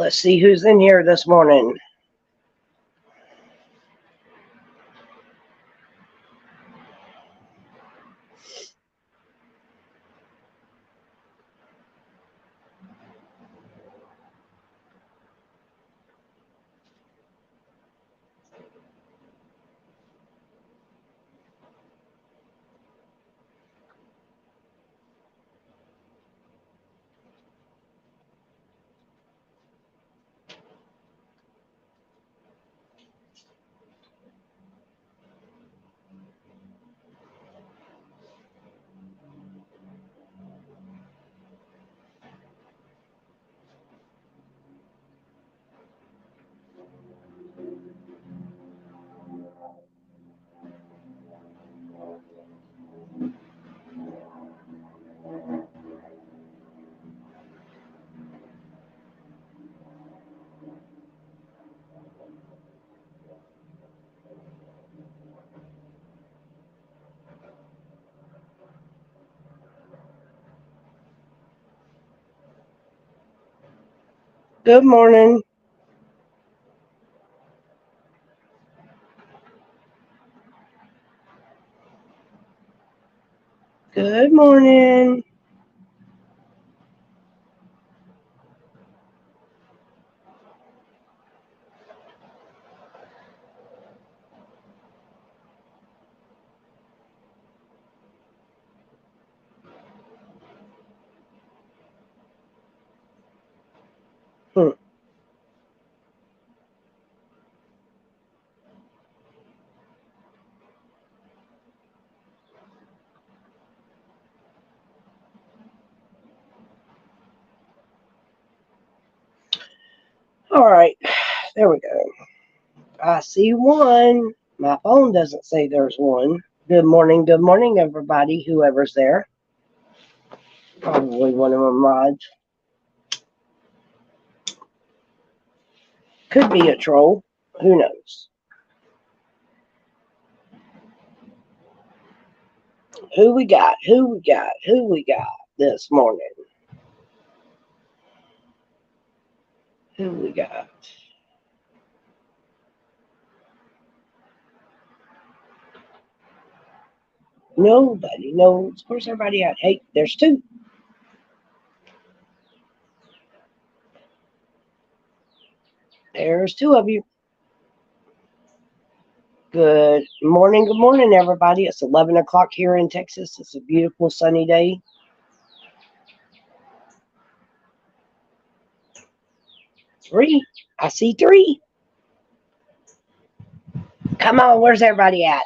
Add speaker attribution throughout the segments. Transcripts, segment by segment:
Speaker 1: Let's see who's in here this morning. Good morning. Good morning. All right, there we go. I see one. My phone doesn't say there's one. Good morning, everybody, whoever's there. Probably one of them mods. Could be a troll. Who knows? Who we got this morning? Who we got? Nobody knows. Where's everybody at? Hey, there's two. There's two of you. Good morning, everybody. It's 11 o'clock here in Texas. It's a beautiful sunny day. Three. I see three. Come on, where's everybody at?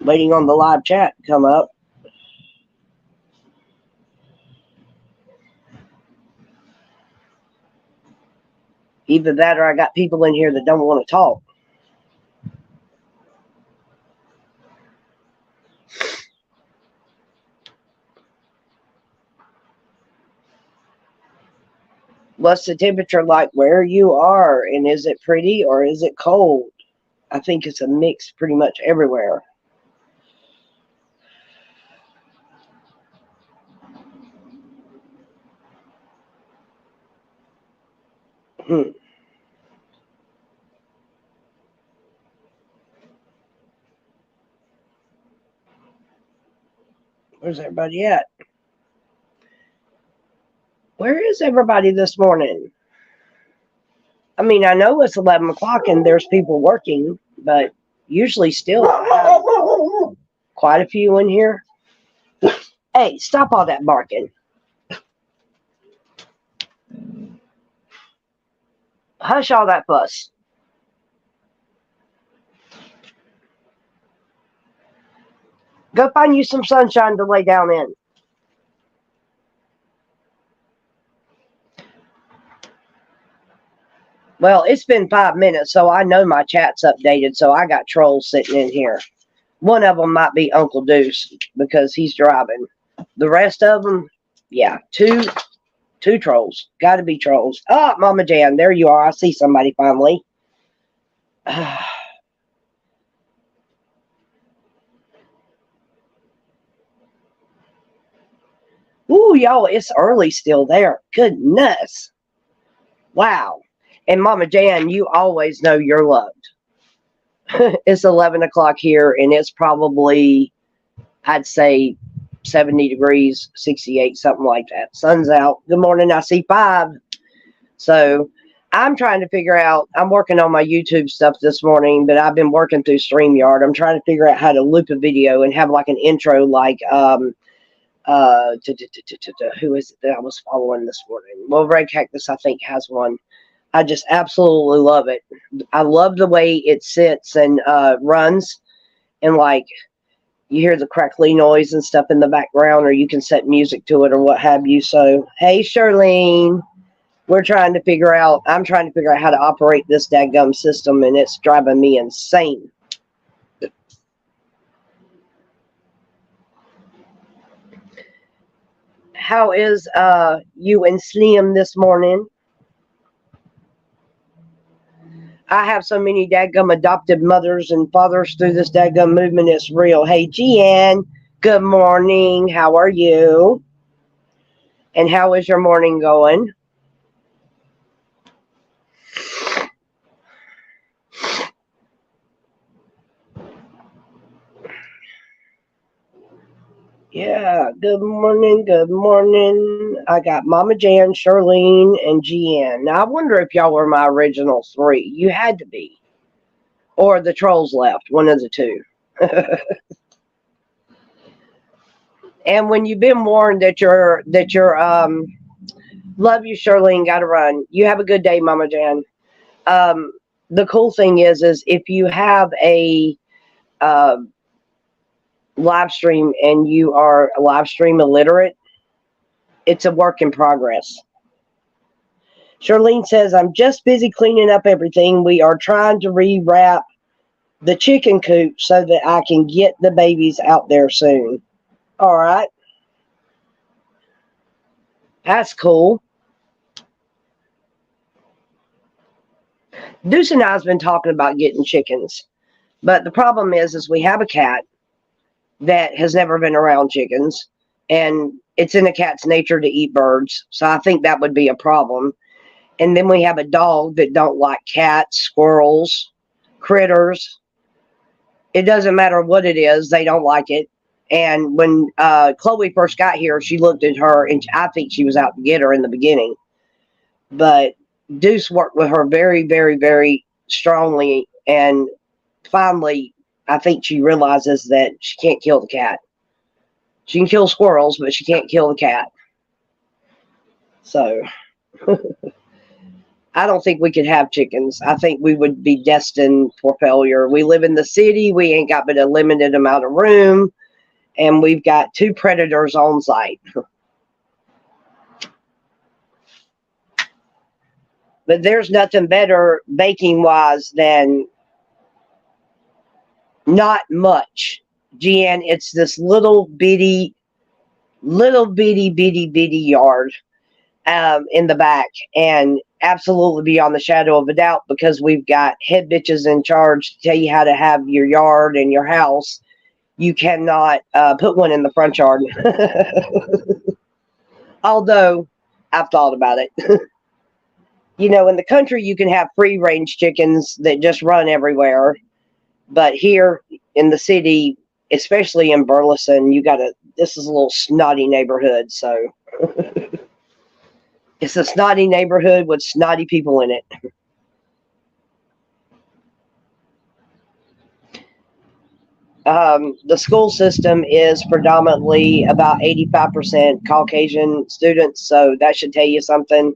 Speaker 1: Waiting on the live chat to come up. Either that or I got people in here that don't want to talk. What's the temperature like where you are? And is it pretty or is it cold? I think it's a mix pretty much everywhere. Where's everybody at? Where is everybody this morning? I mean, I know it's 11 o'clock and there's people working, but usually still I have quite a few in here. Hey, stop all that barking. Hush all that fuss. Go find you some sunshine to lay down in. Well, it's been 5 minutes, so I know my chat's updated, so I got trolls sitting in here. One of them might be Uncle Deuce because he's driving. The rest of them, yeah, two trolls. Got to be trolls. Oh, Mama Jan, there you are. I see somebody finally. Ooh, y'all, it's early still there. Goodness. Wow. And Mama Jan, you always know you're loved. It's 11 o'clock here, and it's probably, I'd say, 70 degrees, 68, something like that. Sun's out. Good morning. I see 5. So I'm trying to figure out, I'm working on my YouTube stuff this morning, but I've been working through StreamYard. I'm trying to figure out how to loop a video and have like an intro, like, who is it that I was following this morning? Well, Red Cactus, I think, has one. I just absolutely love it. I love the way it sits and runs, and like you hear the crackly noise and stuff in the background, or you can set music to it or what have you. So, hey, Charlene, I'm trying to figure out how to operate this dadgum system, and it's driving me insane. How is you and Slim this morning? I have so many dadgum adopted mothers and fathers through this dadgum movement. It's real. Hey, Gian, good morning. How are you? And how is your morning going? Yeah, good morning, good morning. I got Mama Jan, Charlene, and Gian. Now, I wonder if y'all were my original 3. You had to be. Or the trolls left, one of the two. And when you've been warned that you're love you, Charlene, gotta run. You have a good day, Mama Jan. The cool thing is if you have a live stream and you are a live stream illiterate, it's a work in progress. Charlene says, I'm just busy cleaning up everything. We are trying to rewrap the chicken coop so that I can get the babies out there soon. All right. That's cool. Deuce and I have been talking about getting chickens. But the problem is we have a cat that has never been around chickens. And it's in a cat's nature to eat birds. So I think that would be a problem. And then we have a dog that don't like cats, squirrels, critters. It doesn't matter what it is. They don't like it. And when Chloe first got here, she looked at her, and I think she was out to get her in the beginning. But Deuce worked with her very, very, very strongly. And finally, I think she realizes that she can't kill the cat. She can kill squirrels, but she can't kill the cat. So I don't think we could have chickens. I think we would be destined for failure. We live in the city. We ain't got but a limited amount of room. And we've got 2 predators on site. But there's nothing better baking-wise than not much. Gian, it's this little bitty yard in the back, and absolutely beyond the shadow of a doubt, because we've got head bitches in charge to tell you how to have your yard and your house. You cannot put one in the front yard. Although I've thought about it. You know, in the country, you can have free-range chickens that just run everywhere. But here in the city, especially in Burleson, this is a little snotty neighborhood. So it's a snotty neighborhood with snotty people in it. The school system is predominantly about 85% Caucasian students. So that should tell you something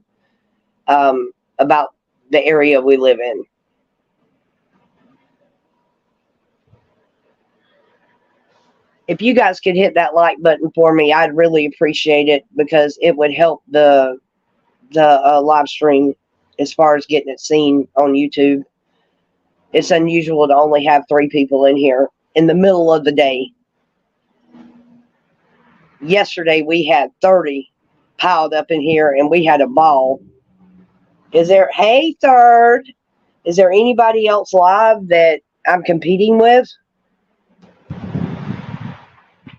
Speaker 1: about the area we live in. If you guys could hit that like button for me, I'd really appreciate it, because it would help the live stream as far as getting it seen on YouTube. It's unusual to only have 3 people in here in the middle of the day. Yesterday we had 30 piled up in here, and we had a ball. Hey, Third, is there anybody else live that I'm competing with?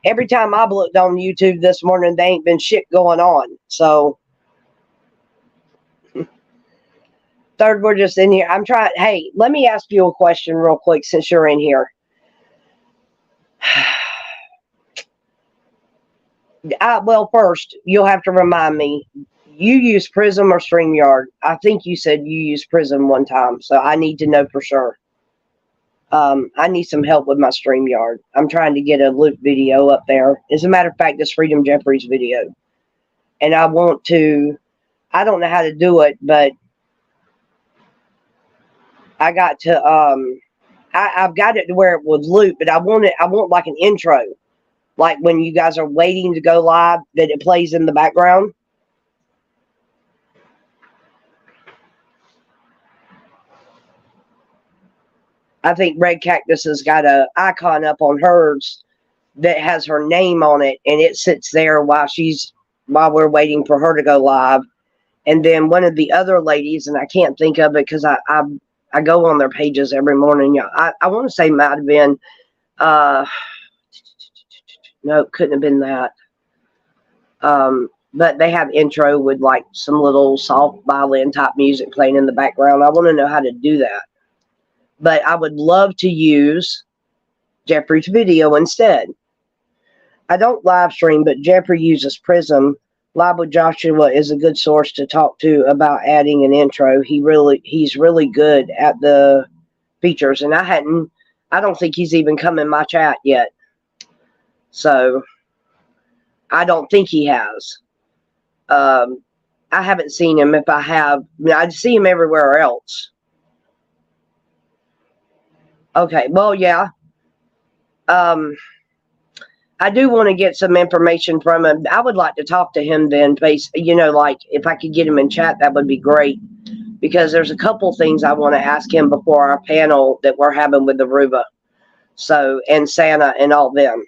Speaker 1: every time I've looked on YouTube this morning, there ain't been shit going on. So, third, we're just in here. I'm trying. Hey, let me ask you a question real quick since you're in here. Well, first, you'll have to remind me. You use Prism or StreamYard? I think you said you used Prism one time, so I need to know for sure. I need some help with my StreamYard. I'm trying to get a loop video up there. As a matter of fact, this Freedom Jeffries video. And I want to, I don't know how to do it, but I got to, I've got it to where it would loop, but I want like an intro. Like when you guys are waiting to go live, that it plays in the background. I think Red Cactus has got an icon up on hers that has her name on it, and it sits there while we're waiting for her to go live. And then one of the other ladies, and I can't think of it because I go on their pages every morning. Yeah, I want to say might have been, no, couldn't have been that. But they have intro with like some little soft violin type music playing in the background. I want to know how to do that. But I would love to use Jeffrey's video instead. I don't live stream, but Jeffrey uses Prism. Live with Joshua is a good source to talk to about adding an intro. He's really good at the features, and I don't think he's even come in my chat yet. So I don't think he has. I haven't seen him. If I have, I see him everywhere else. Okay, well, yeah. I do want to get some information from him. I would like to talk to him then, like if I could get him in chat, that would be great. Because there's a couple things I want to ask him before our panel that we're having with Aruba. So, and Santa and all them.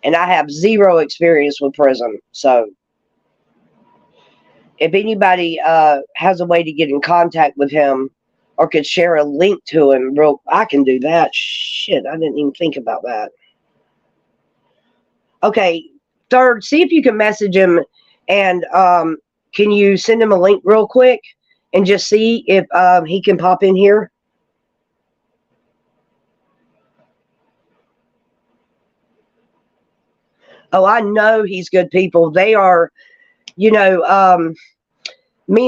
Speaker 1: And I have zero experience with Prism, so if anybody has a way to get in contact with him or could share a link to him, I can do that. Shit, I didn't even think about that. Okay, third, see if you can message him and can you send him a link real quick and just see if he can pop in here? Oh, I know he's good people. They are, me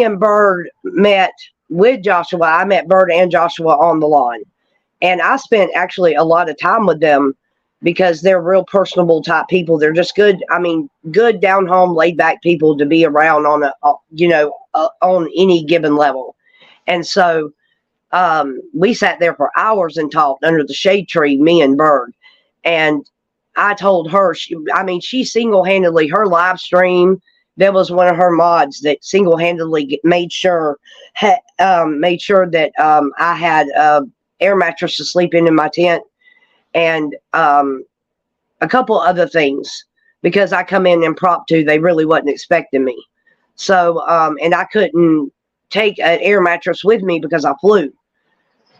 Speaker 1: and Bird met with Joshua. I met Bird and Joshua on the lawn. And I spent actually a lot of time with them because they're real personable type people. They're just good. I mean, good down home, laid back people to be around on on any given level. And so we sat there for hours and talked under the shade tree, me and Bird. And I told her, she single-handedly, her live stream, there was one of her mods that single-handedly made sure that I had an air mattress to sleep in my tent and a couple other things because I come in impromptu. They really wasn't expecting me. So, and I couldn't take an air mattress with me because I flew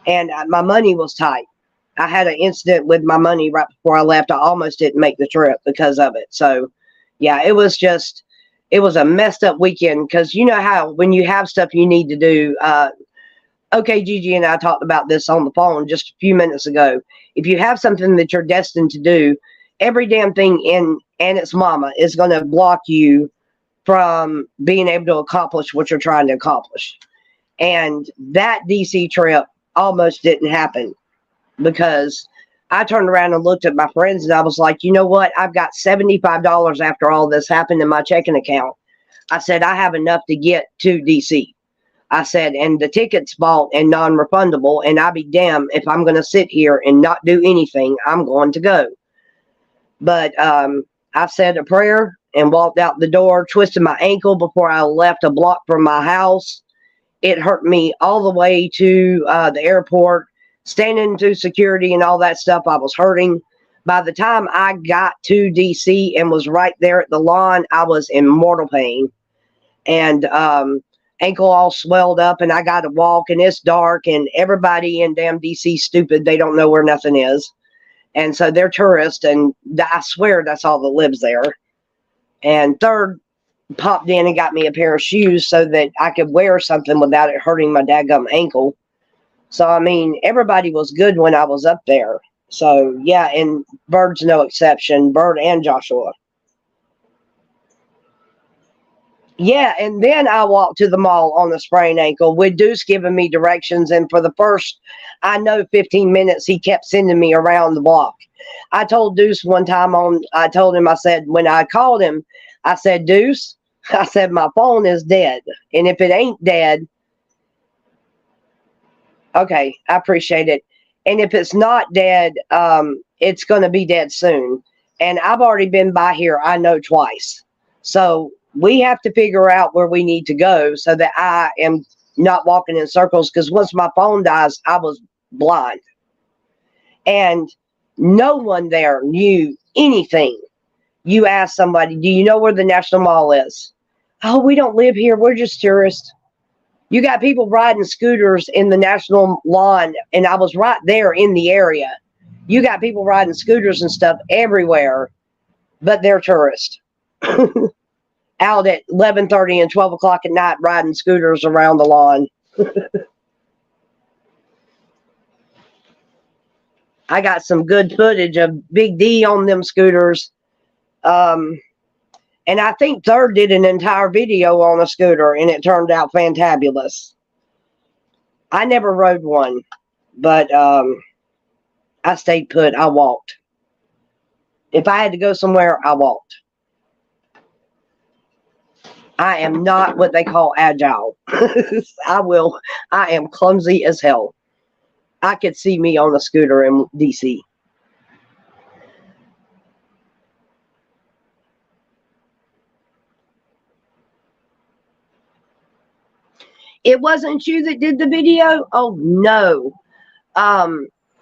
Speaker 1: and my money was tight. I had an incident with my money right before I left. I almost didn't make the trip because of it. So, yeah, it was a messed up weekend because you know how when you have stuff you need to do. Okay, Gigi and I talked about this on the phone just a few minutes ago. If you have something that you're destined to do, every damn thing and its mama is going to block you from being able to accomplish what you're trying to accomplish. And that DC trip almost didn't happen. Because I turned around and looked at my friends and I was like, you know what? I've got $75 after all this happened in my checking account. I said, I have enough to get to DC. I said, and the ticket's bought and non-refundable. And I'll be damned if I'm going to sit here and not do anything. I'm going to go. But I said a prayer and walked out the door, twisted my ankle before I left a block from my house. It hurt me all the way to the airport. Standing through security and all that stuff, I was hurting. By the time I got to DC and was right there at the lawn, I was in mortal pain. And ankle all swelled up, and I got to walk, and it's dark, and everybody in damn DC stupid. They don't know where nothing is. And so they're tourists, and I swear that's all that lives there. And third, popped in and got me a pair of shoes so that I could wear something without it hurting my daggum ankle. So, I mean, everybody was good when I was up there. So, yeah, and Bird's no exception. Bird and Joshua. Yeah, and then I walked to the mall on a sprained ankle with Deuce giving me directions. And for the first, 15 minutes, he kept sending me around the block. I told Deuce one time I told him, I said, when I called him, I said, Deuce, I said, my phone is dead. And if it ain't dead, okay, I appreciate it. And if it's not dead, it's going to be dead soon. And I've already been by here, I know, twice. So we have to figure out where we need to go so that I am not walking in circles. Because once my phone dies, I was blind. And no one there knew anything. You ask somebody, do you know where the National Mall is? Oh, we don't live here. We're just tourists. You got people riding scooters in the National Lawn, and I was right there in the area. You got people riding scooters and stuff everywhere, but they're tourists. Out at 11:30 and 12 o'clock at night riding scooters around the lawn. I got some good footage of Big D on them scooters. And I think Third did an entire video on a scooter, and it turned out fantabulous. I never rode one, but I stayed put. I walked. If I had to go somewhere, I walked. I am not what they call agile. I am clumsy as hell. I could see me on a scooter in DC. It wasn't you that did the video? Oh, no.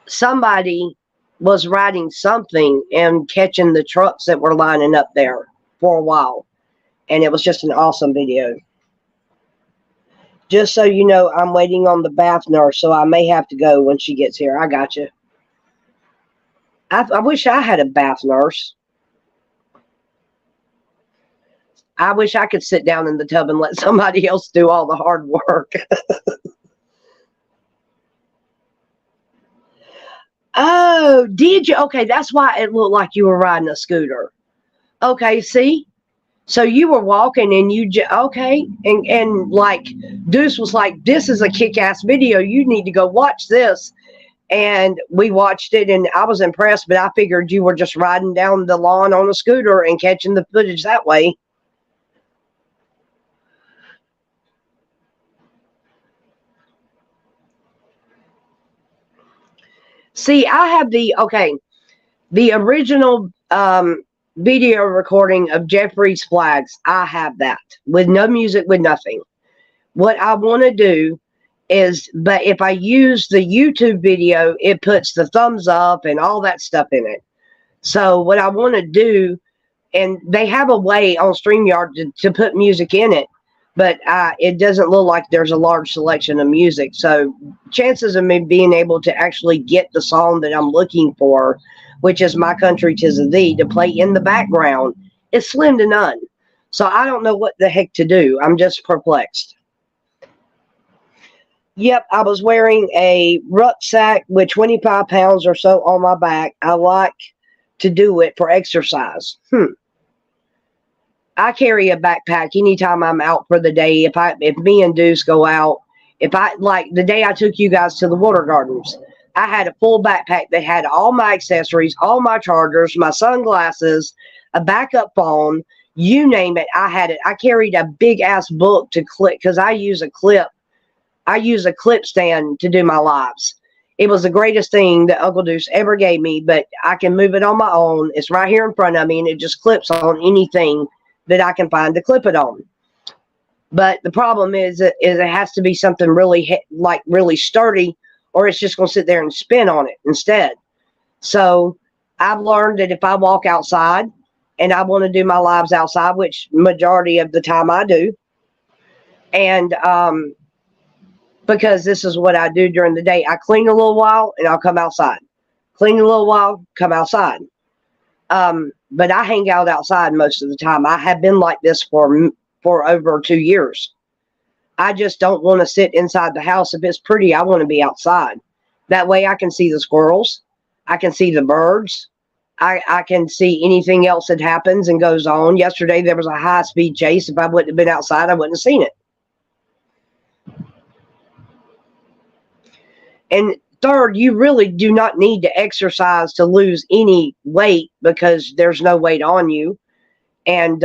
Speaker 1: Somebody was riding something and catching the trucks that were lining up there for a while. And it was just an awesome video. Just so you know, I'm waiting on the bath nurse, so I may have to go when she gets here. I got you. I wish I had a bath nurse. I wish I could sit down in the tub and let somebody else do all the hard work. Oh, did you? Okay, that's why it looked like you were riding a scooter. Okay, see? So you were walking and okay. And like Deuce was like, this is a kick-ass video. You need to go watch this. And we watched it and I was impressed, but I figured you were just riding down the lawn on a scooter and catching the footage that way. See, I have the original video recording of Jeffrey's flags. I have that with no music, with nothing. What I want to do is, but if I use the YouTube video, it puts the thumbs up and all that stuff in it. So what I want to do, and they have a way on StreamYard to put music in it, but it doesn't look like there's a large selection of music. So chances of me being able to actually get the song that I'm looking for, which is My Country 'Tis of Thee, to play in the background, is slim to none. So I don't know what the heck to do. I'm just perplexed. Yep, I was wearing a rucksack with 25 pounds or so on my back. I like to do it for exercise. I carry a backpack anytime I'm out for the day. If me and Deuce go out, like the day I took you guys to the water gardens, I had a full backpack that had all my accessories, all my chargers, my sunglasses, a backup phone, you name it. I had it. I carried a big ass book to clip because I use a clip stand to do my lives. It was the greatest thing that Uncle Deuce ever gave me, but I can move it on my own. It's right here in front of me, and it just clips on anything that I can find to clip it on. But the problem is it has to be something really really sturdy, or it's just going to sit there and spin on it instead. So I've learned that if I walk outside and I want to do my lives outside, which majority of the time I do, And because this is what I do during the day. I clean a little while and I'll come outside. Clean a little while, come outside. But I hang out outside most of the time. I have been like this for over 2 years. I just don't want to sit inside the house. If it's pretty, I want to be outside. That way I can see the squirrels. I can see the birds. I can see anything else that happens and goes on. Yesterday there was a high-speed chase. If I wouldn't have been outside, I wouldn't have seen it. And third, you really do not need to exercise to lose any weight because there's no weight on you. And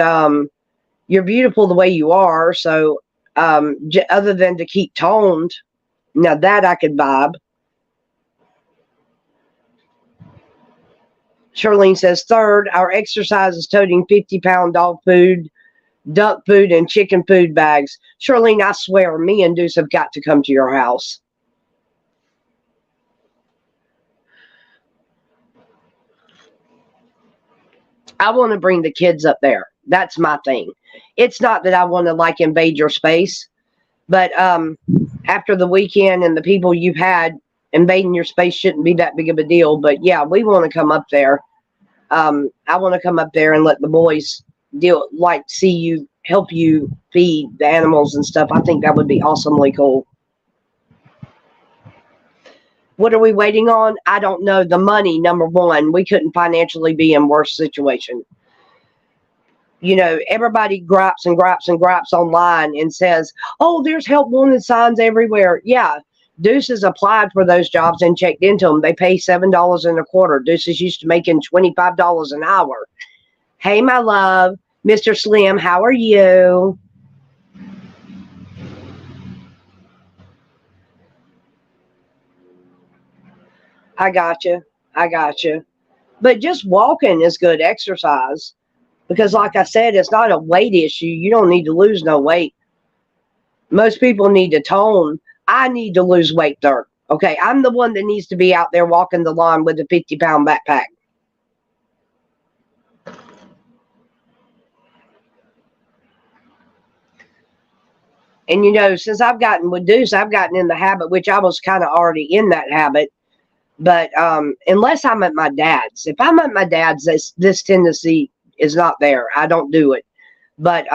Speaker 1: you're beautiful the way you are. So other than to keep toned, now that I could vibe. Charlene says, third, our exercise is toting 50-pound dog food, duck food, and chicken food bags. Charlene, I swear, me and Deuce have got to come to your house. I want to bring the kids up there. That's my thing. It's not that I want to like invade your space, but after the weekend and the people you've had, invading your space shouldn't be that big of a deal. But yeah, we want to come up there. I want to come up there and let the boys see you, help you feed the animals and stuff. I think that would be awesomely cool. What are we waiting on? I don't know. The money, number one. We couldn't financially be in worse situation. You know, everybody gripes and gripes and gripes online and says, oh, there's help wanted signs everywhere. Yeah. Deuce has applied for those jobs and checked into them. They pay $7.25. Deuce is used to making $25 an hour. Hey, my love, Mr. Slim, how are you? I got you. I got you. But just walking is good exercise because, like I said, it's not a weight issue. You don't need to lose no weight. Most people need to tone. I need to lose weight third. Okay, I'm the one that needs to be out there walking the lawn with a 50-pound backpack. And, you know, since I've gotten with Deuce, I've gotten in the habit, which I was kind of already in that habit. But unless I'm at my dad's, if I'm at my dad's, this tendency is not there. I don't do it. But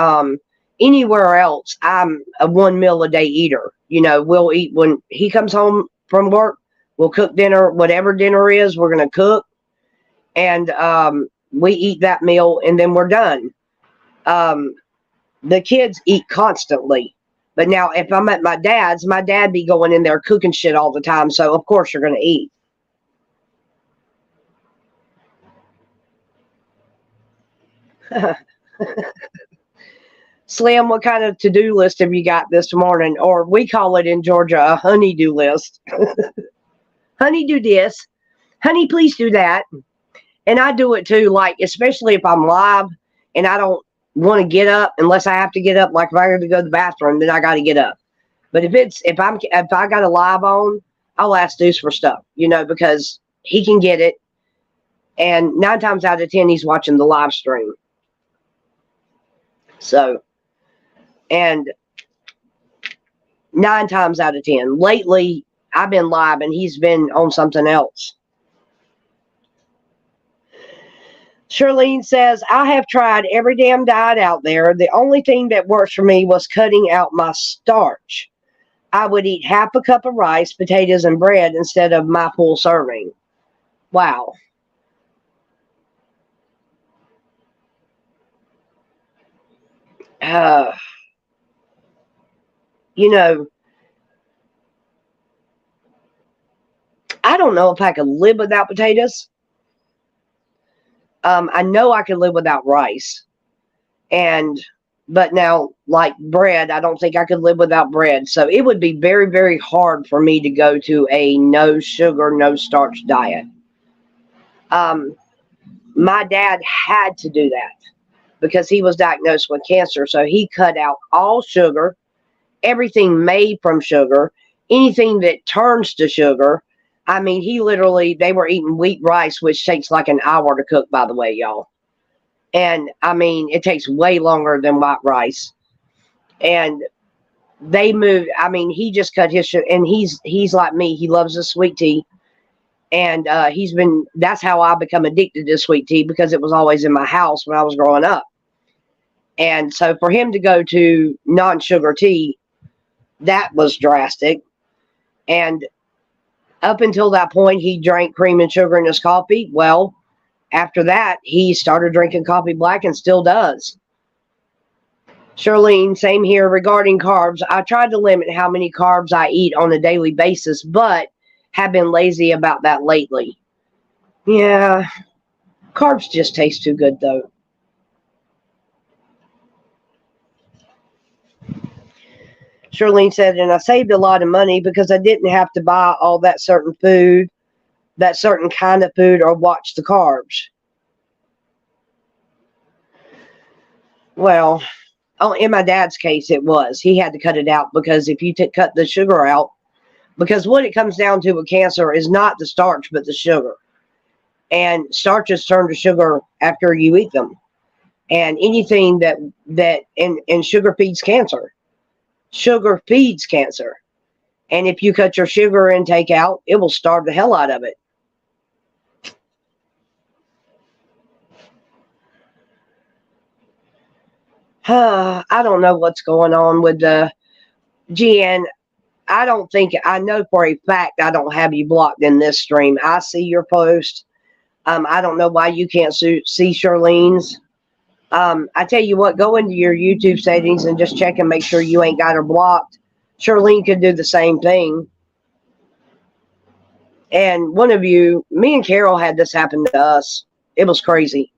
Speaker 1: anywhere else, I'm a 1 meal a day eater. You know, we'll eat when he comes home from work. We'll cook dinner, whatever dinner is, we're going to cook. And we eat that meal and then we're done. The kids eat constantly. But now if I'm at my dad's, my dad be going in there cooking shit all the time. So, of course, you're going to eat. Slim, what kind of to-do list have you got this morning? Or we call it in Georgia a honey-do list. Honey, do this. Honey, please do that. And I do it too, like, especially if I'm live and I don't want to get up unless I have to get up. Like if I got to go to the bathroom, then I got to get up. But if I got a live on, I'll ask Deuce for stuff, you know, because he can get it. And 9 times out of 10, he's watching the live stream. So, and 9 times out of 10, lately I've been live and he's been on something else. Charlene says, I have tried every damn diet out there. The only thing that works for me was cutting out my starch. I would eat half a cup of rice, potatoes, and bread instead of my full serving. Wow. You know, I don't know if I could live without potatoes. I know I could live without rice. But now, like bread, I don't think I could live without bread. So it would be very, very hard for me to go to a no sugar, no starch diet. My dad had to do that because he was diagnosed with cancer. So he cut out all sugar, everything made from sugar, anything that turns to sugar. I mean, they were eating wheat rice, which takes like an hour to cook, by the way, y'all. And I mean, it takes way longer than white rice. And they moved. I mean, he just cut his sugar, and he's like me. He loves the sweet tea, and that's how I become addicted to sweet tea, because it was always in my house when I was growing up. And so for him to go to non-sugar tea, that was drastic. And up until that point, he drank cream and sugar in his coffee. Well, after that, he started drinking coffee black and still does. Charlene, same here regarding carbs. I tried to limit how many carbs I eat on a daily basis, but have been lazy about that lately. Yeah, carbs just taste too good, though. Charlene said, and I saved a lot of money because I didn't have to buy all that certain food, that certain kind of food, or watch the carbs. Well, in my dad's case, it was. He had to cut it out, because if you cut the sugar out, because what it comes down to with cancer is not the starch, but the sugar. And starches turn to sugar after you eat them. And anything that and sugar feeds cancer. Sugar feeds cancer. And if you cut your sugar intake out, it will starve the hell out of it. I don't know what's going on with the GN. I don't think, I know for a fact I don't have you blocked in this stream. I see your post. I don't know why you can't see Charlene's. I tell you what, go into your YouTube settings and just check and make sure you ain't got her blocked. Charlene could do the same thing. And one of you, me and Carol had this happen to us. It was crazy.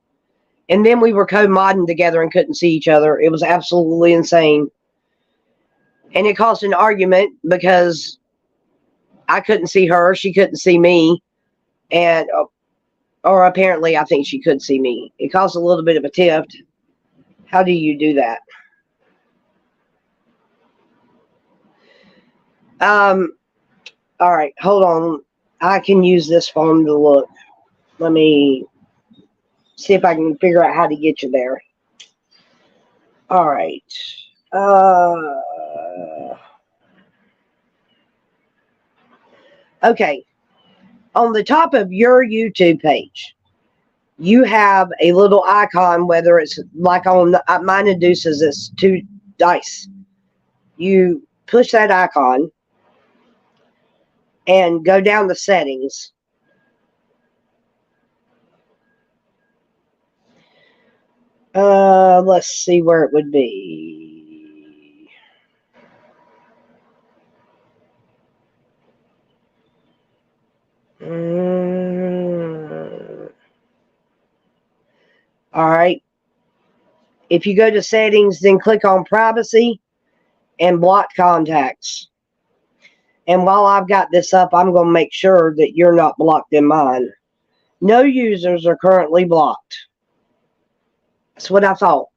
Speaker 1: And then we were co-modding together and couldn't see each other. It was absolutely insane. And it caused an argument because I couldn't see her. She couldn't see me. And, or apparently I think she could see me. It caused a little bit of a tiff. How do you do that? All right, hold on. I can use this phone to look. Let me see if I can figure out how to get you there. All right. Okay. On the top of your YouTube page, you have a little icon, whether it's like on mine and Deuce's, it's 2 dice. You push that icon and go down to settings. Let's see where it would be. All right. If you go to settings, then click on privacy and block contacts. And while I've got this up, I'm going to make sure that you're not blocked in mine. No users are currently blocked. That's what I thought.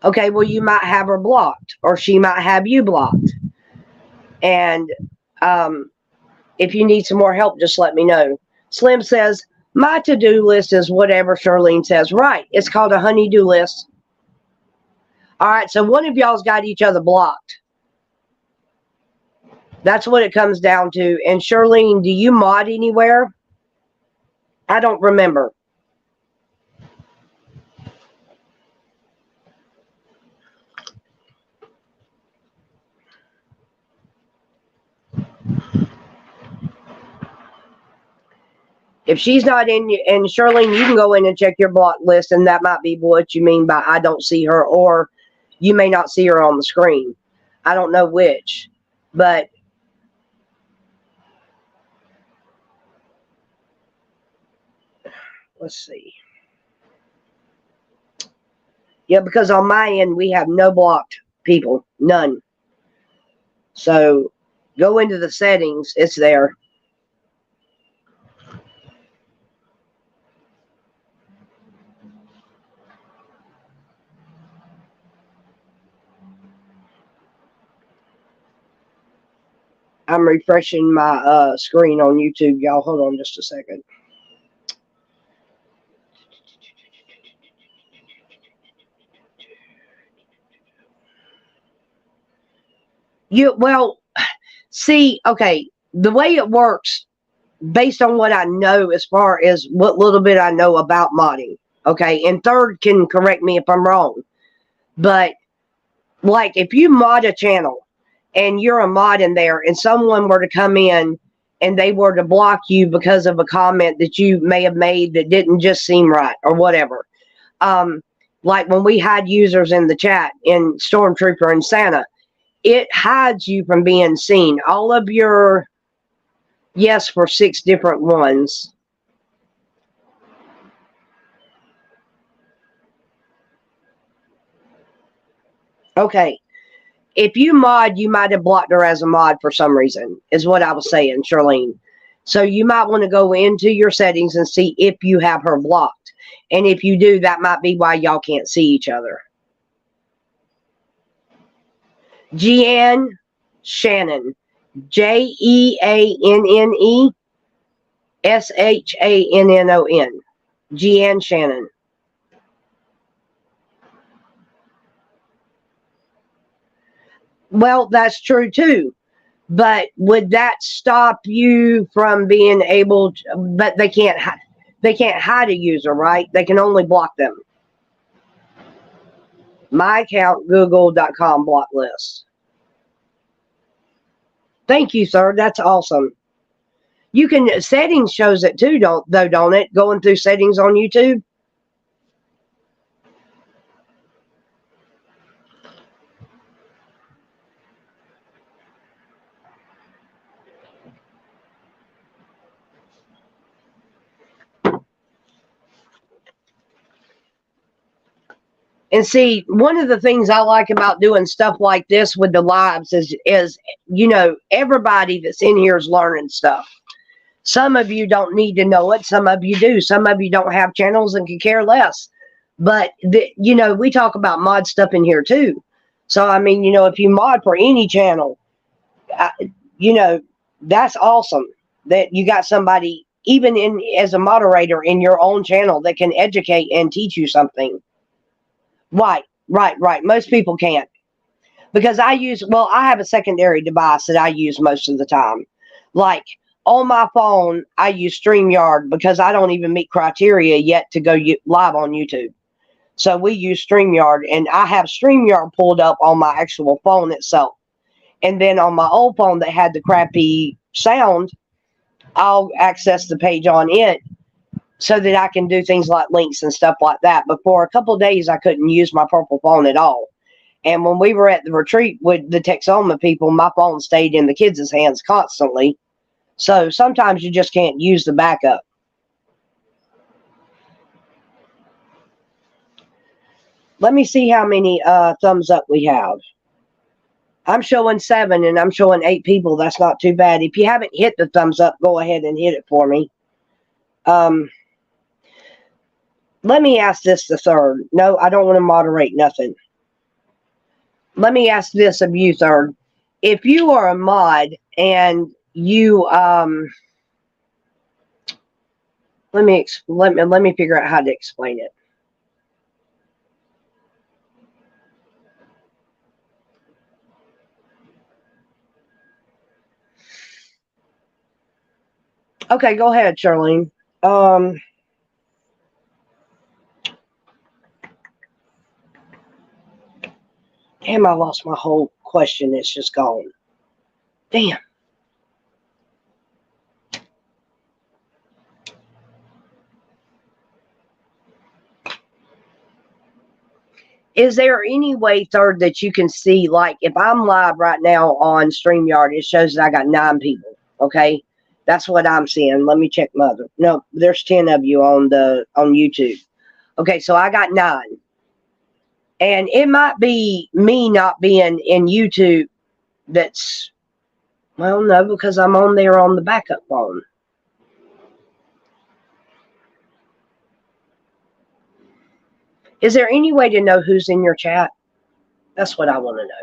Speaker 1: Okay, well, you might have her blocked, or she might have you blocked. And if you need some more help, just let me know. Slim says, my to-do list is whatever Charlene says. Right, it's called a honey-do list. All right, so one of y'all's got each other blocked. That's what it comes down to. And Charlene, do you mod anywhere? I don't remember. If she's not in, and Charlene, you can go in and check your block list, and that might be what you mean by I don't see her, or you may not see her on the screen. I don't know which, but let's see. Yeah, because on my end, we have no blocked people. None. So go into the settings. It's there. I'm refreshing my screen on YouTube, y'all. Hold on just a second. Well, see, okay, the way it works, based on what I know as far as what little bit I know about modding, okay, and Third can correct me if I'm wrong, but like if you mod a channel and you're a mod in there and someone were to come in and they were to block you because of a comment that you may have made that didn't just seem right or whatever, like when we had users in the chat in Stormtrooper and Santa, it hides you from being seen. All of your, yes, for 6 different ones. Okay. If you mod, you might have blocked her as a mod for some reason, is what I was saying, Charlene. So you might want to go into your settings and see if you have her blocked. And if you do, that might be why y'all can't see each other. Jeanne Shannon. JeAnne SHANNON. Jeanne Shannon. Well, that's true too. But would that stop you from being able to, but they can't hide a user, right? They can only block them. My account, google.com block list. Thank you, sir. That's awesome. You can, settings shows it too, don't it? Going through settings on YouTube. And see, one of the things I like about doing stuff like this with the lives is you know, everybody that's in here is learning stuff. Some of you don't need to know it. Some of you do. Some of you don't have channels and can care less. But, you know, we talk about mod stuff in here too. So, I mean, you know, if you mod for any channel, you know, that's awesome that you got somebody, even in as a moderator in your own channel, that can educate and teach you something. Right. Most people can't. Because I have a secondary device that I use most of the time. Like, on my phone, I use StreamYard because I don't even meet criteria yet to go live on YouTube. So we use StreamYard, and I have StreamYard pulled up on my actual phone itself. And then on my old phone that had the crappy sound, I'll access the page on it so that I can do things like links and stuff like that. But for a couple of days, I couldn't use my purple phone at all. And when we were at the retreat with the Texoma people, my phone stayed in the kids' hands constantly. So sometimes you just can't use the backup. Let me see how many thumbs up we have. I'm showing 7 and I'm showing 8 people. That's not too bad. If you haven't hit the thumbs up, go ahead and hit it for me. Let me ask this the Third. No, I don't want to moderate nothing. Let me ask this of you, Third. If you are a mod and you let me figure out how to explain it. Okay, go ahead, Charlene. Damn, I lost my whole question. It's just gone. Damn. Is there any way, Third, that you can see, like, if I'm live right now on StreamYard, it shows that I got 9 people, okay? That's what I'm seeing. Let me check my other. No, there's 10 of you on YouTube. Okay, so I got 9. And it might be me not being in YouTube that's, well, no, because I'm on there on the backup phone. Is there any way to know who's in your chat? That's what I want to know.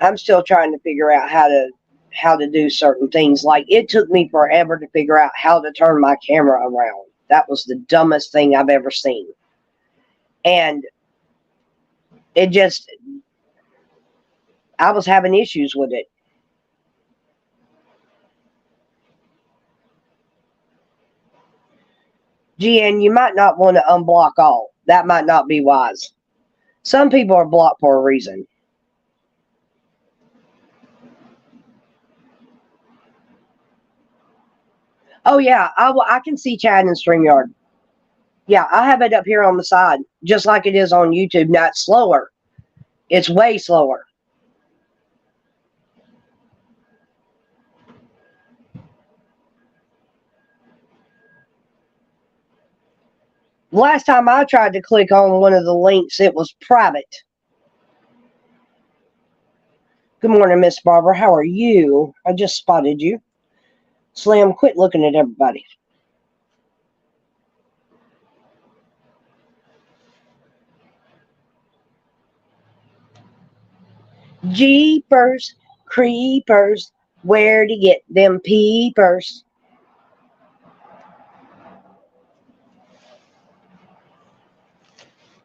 Speaker 1: I'm still trying to figure out how to do certain things. Like, it took me forever to figure out how to turn my camera around. That was the dumbest thing I've ever seen. And it just, I was having issues with it. GN, you might not want to unblock all. That might not be wise. Some people are blocked for a reason. Oh, yeah, I can see chat in StreamYard. Yeah, I have it up here on the side, just like it is on YouTube. Now, it's slower. It's way slower. Last time I tried to click on one of the links, it was private. Good morning, Miss Barbara. How are you? I just spotted you. Slim, quit looking at everybody. Jeepers, creepers, where to get them peepers?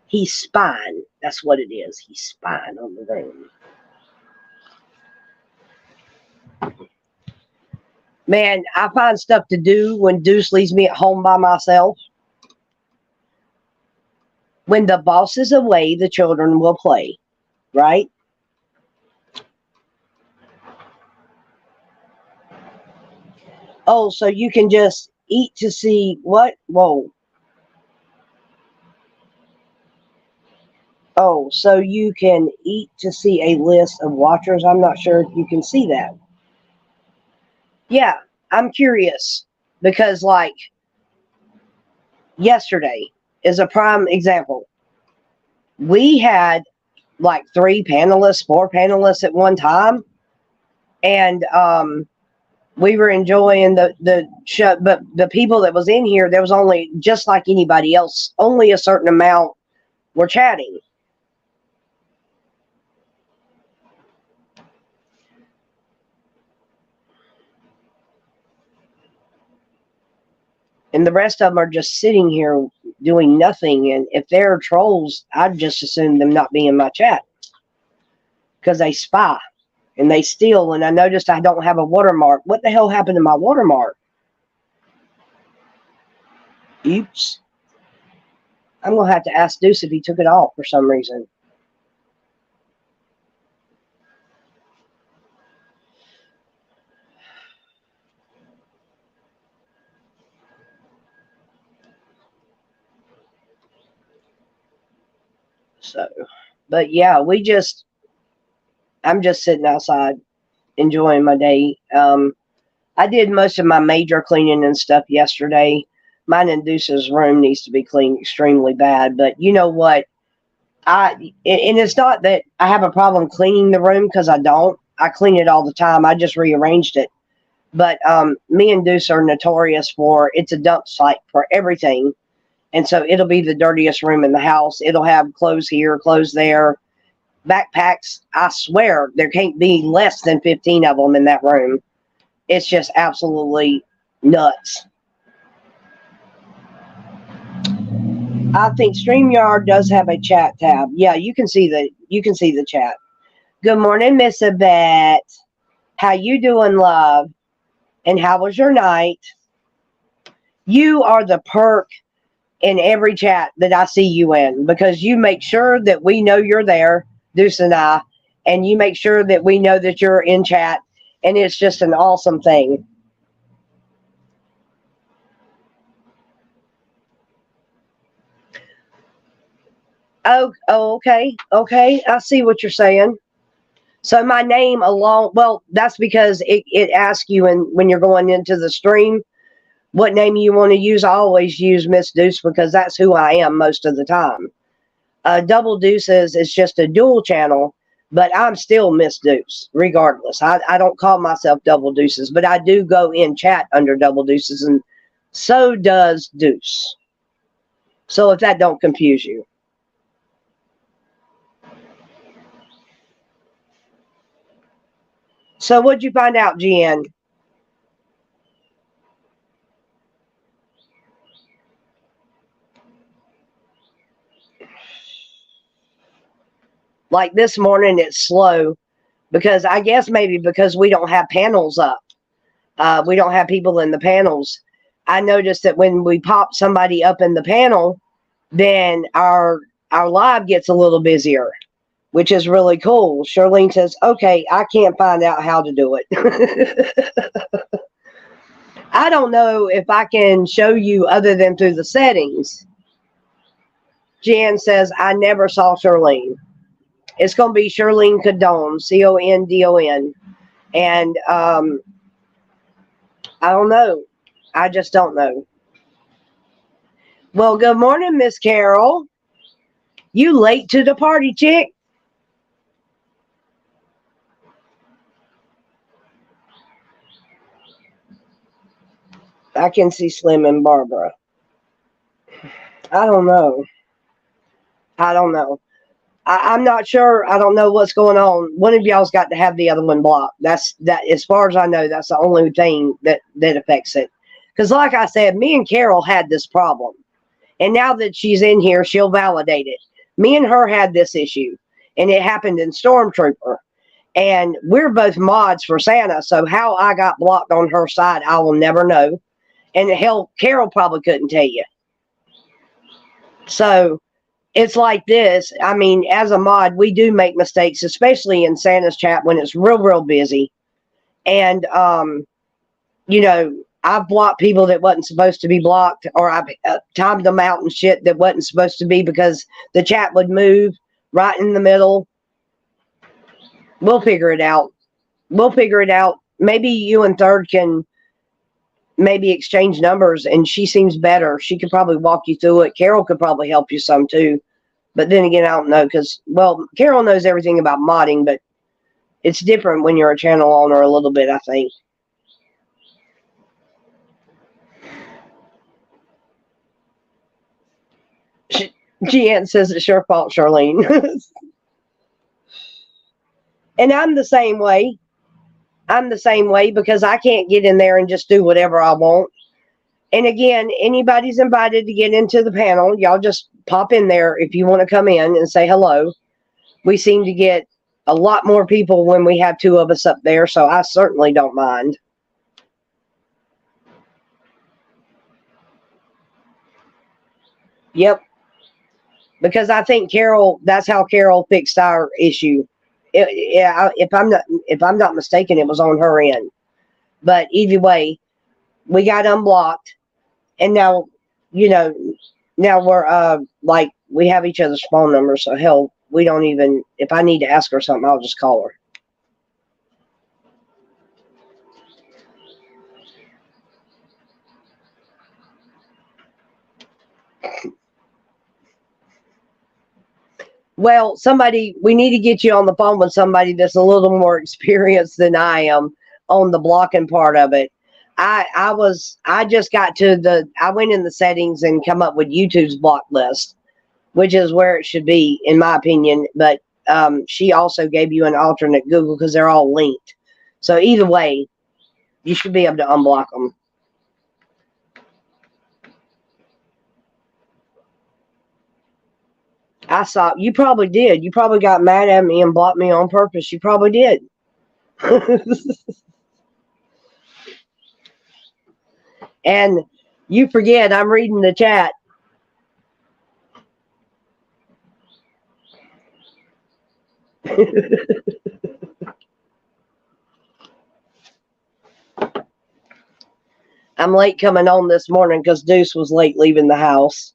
Speaker 1: He's spying. That's what it is. He's spying on the room. Man, I find stuff to do when Deuce leaves me at home by myself. When the boss is away, the children will play, right? Oh, so you can just eat to see what? Whoa. Oh, so you can eat to see a list of watchers. I'm not sure if you can see that. Yeah, I'm curious because, like, yesterday is a prime example. We had like 3 panelists, 4 panelists at one time, and we were enjoying the show. But the people that was in here, there was only, just like anybody else, only a certain amount were chatting. And the rest of them are just sitting here doing nothing. And if they're trolls, I'd just assume them not be in my chat because they spy and they steal. And I noticed I don't have a watermark. What the hell happened to my watermark? Oops. I'm going to have to ask Deuce if he took it off for some reason. So, but yeah, I'm just sitting outside enjoying my day. I did most of my major cleaning and stuff yesterday. Mine and Deuce's room needs to be cleaned extremely bad. But you know what? And it's not that I have a problem cleaning the room, because I don't. I clean it all the time. I just rearranged it. But me and Deuce are notorious for, it's a dump site for everything. And so it'll be the dirtiest room in the house. It'll have clothes here, clothes there, backpacks. I swear there can't be less than 15 of them in that room. It's just absolutely nuts. I think StreamYard does have a chat tab. Yeah, you can see the chat. Good morning, Miss Yvette. How you doing, love? And how was your night? You are the perk in every chat that I see you in, because you make sure that we know you're there, Deuce and I, and you make sure that we know that you're in chat, and it's just an awesome thing. Oh, okay. I see what you're saying. So my name alone, well, that's because it asks you when you're going into the stream what name you want to use. I always use Miss Deuce because that's who I am most of the time. Double Deuces is just a dual channel, but I'm still Miss Deuce regardless. I don't call myself Double Deuces, but I do go in chat under Double Deuces, and so does Deuce. So if that don't confuse you. So what'd you find out, Jen? Like this morning, it's slow because I guess maybe because we don't have panels up. We don't have people in the panels. I noticed that when we pop somebody up in the panel, then our live gets a little busier, which is really cool. Charlene says, okay, I can't find out how to do it. I don't know if I can show you other than through the settings. Jan says, I never saw Charlene. It's going to be Charlene Condon, Condon. And I don't know. I just don't know. Well, good morning, Miss Carol. You late to the party, chick? I can see Slim and Barbara. I don't know. I don't know. I'm not sure. I don't know what's going on. One of y'all's got to have the other one blocked. That's that. As far as I know, that's the only thing that affects it. Because, like I said, me and Carol had this problem, and now that she's in here, she'll validate it. Me and her had this issue, and it happened in Stormtrooper. And we're both mods for Santa, so how I got blocked on her side, I will never know. And hell, Carol probably couldn't tell you. So it's like this. I mean, as a mod, we do make mistakes, especially in Santa's chat when it's real busy. And, you know, I've blocked people that wasn't supposed to be blocked, or I've timed them out and shit that wasn't supposed to be because the chat would move right in the middle. We'll figure it out. We'll figure it out. Maybe you and Third can maybe exchange numbers, and she seems better. She could probably walk you through it. Carol could probably help you some too. But then again, I don't know because, well, Carol knows everything about modding, but it's different when you're a channel owner a little bit, I think. Jeanne says it's your fault, Charlene. And I'm the same way. I'm the same way because I can't get in there and just do whatever I want. And again, anybody's invited to get into the panel. Y'all just pop in there if you want to come in and say hello. We seem to get a lot more people when we have two of us up there, so I certainly don't mind. Yep. Because I think Carol, that's how Carol fixed our issue. If I'm not mistaken, it was on her end. But either way, we got unblocked, and now, you know, now we're like we have each other's phone numbers. So hell, we don't even. If I need to ask her something, I'll just call her. Well, we need to get you on the phone with somebody that's a little more experienced than I am on the blocking part of it. I went in the settings and come up with YouTube's block list, which is where it should be, in my opinion. But she also gave you an alternate Google because they're all linked. So either way, you should be able to unblock them. I saw you probably did. You probably got mad at me and blocked me on purpose. You probably did. And you forget I'm reading the chat. I'm late coming on this morning because Deuce was late leaving the house.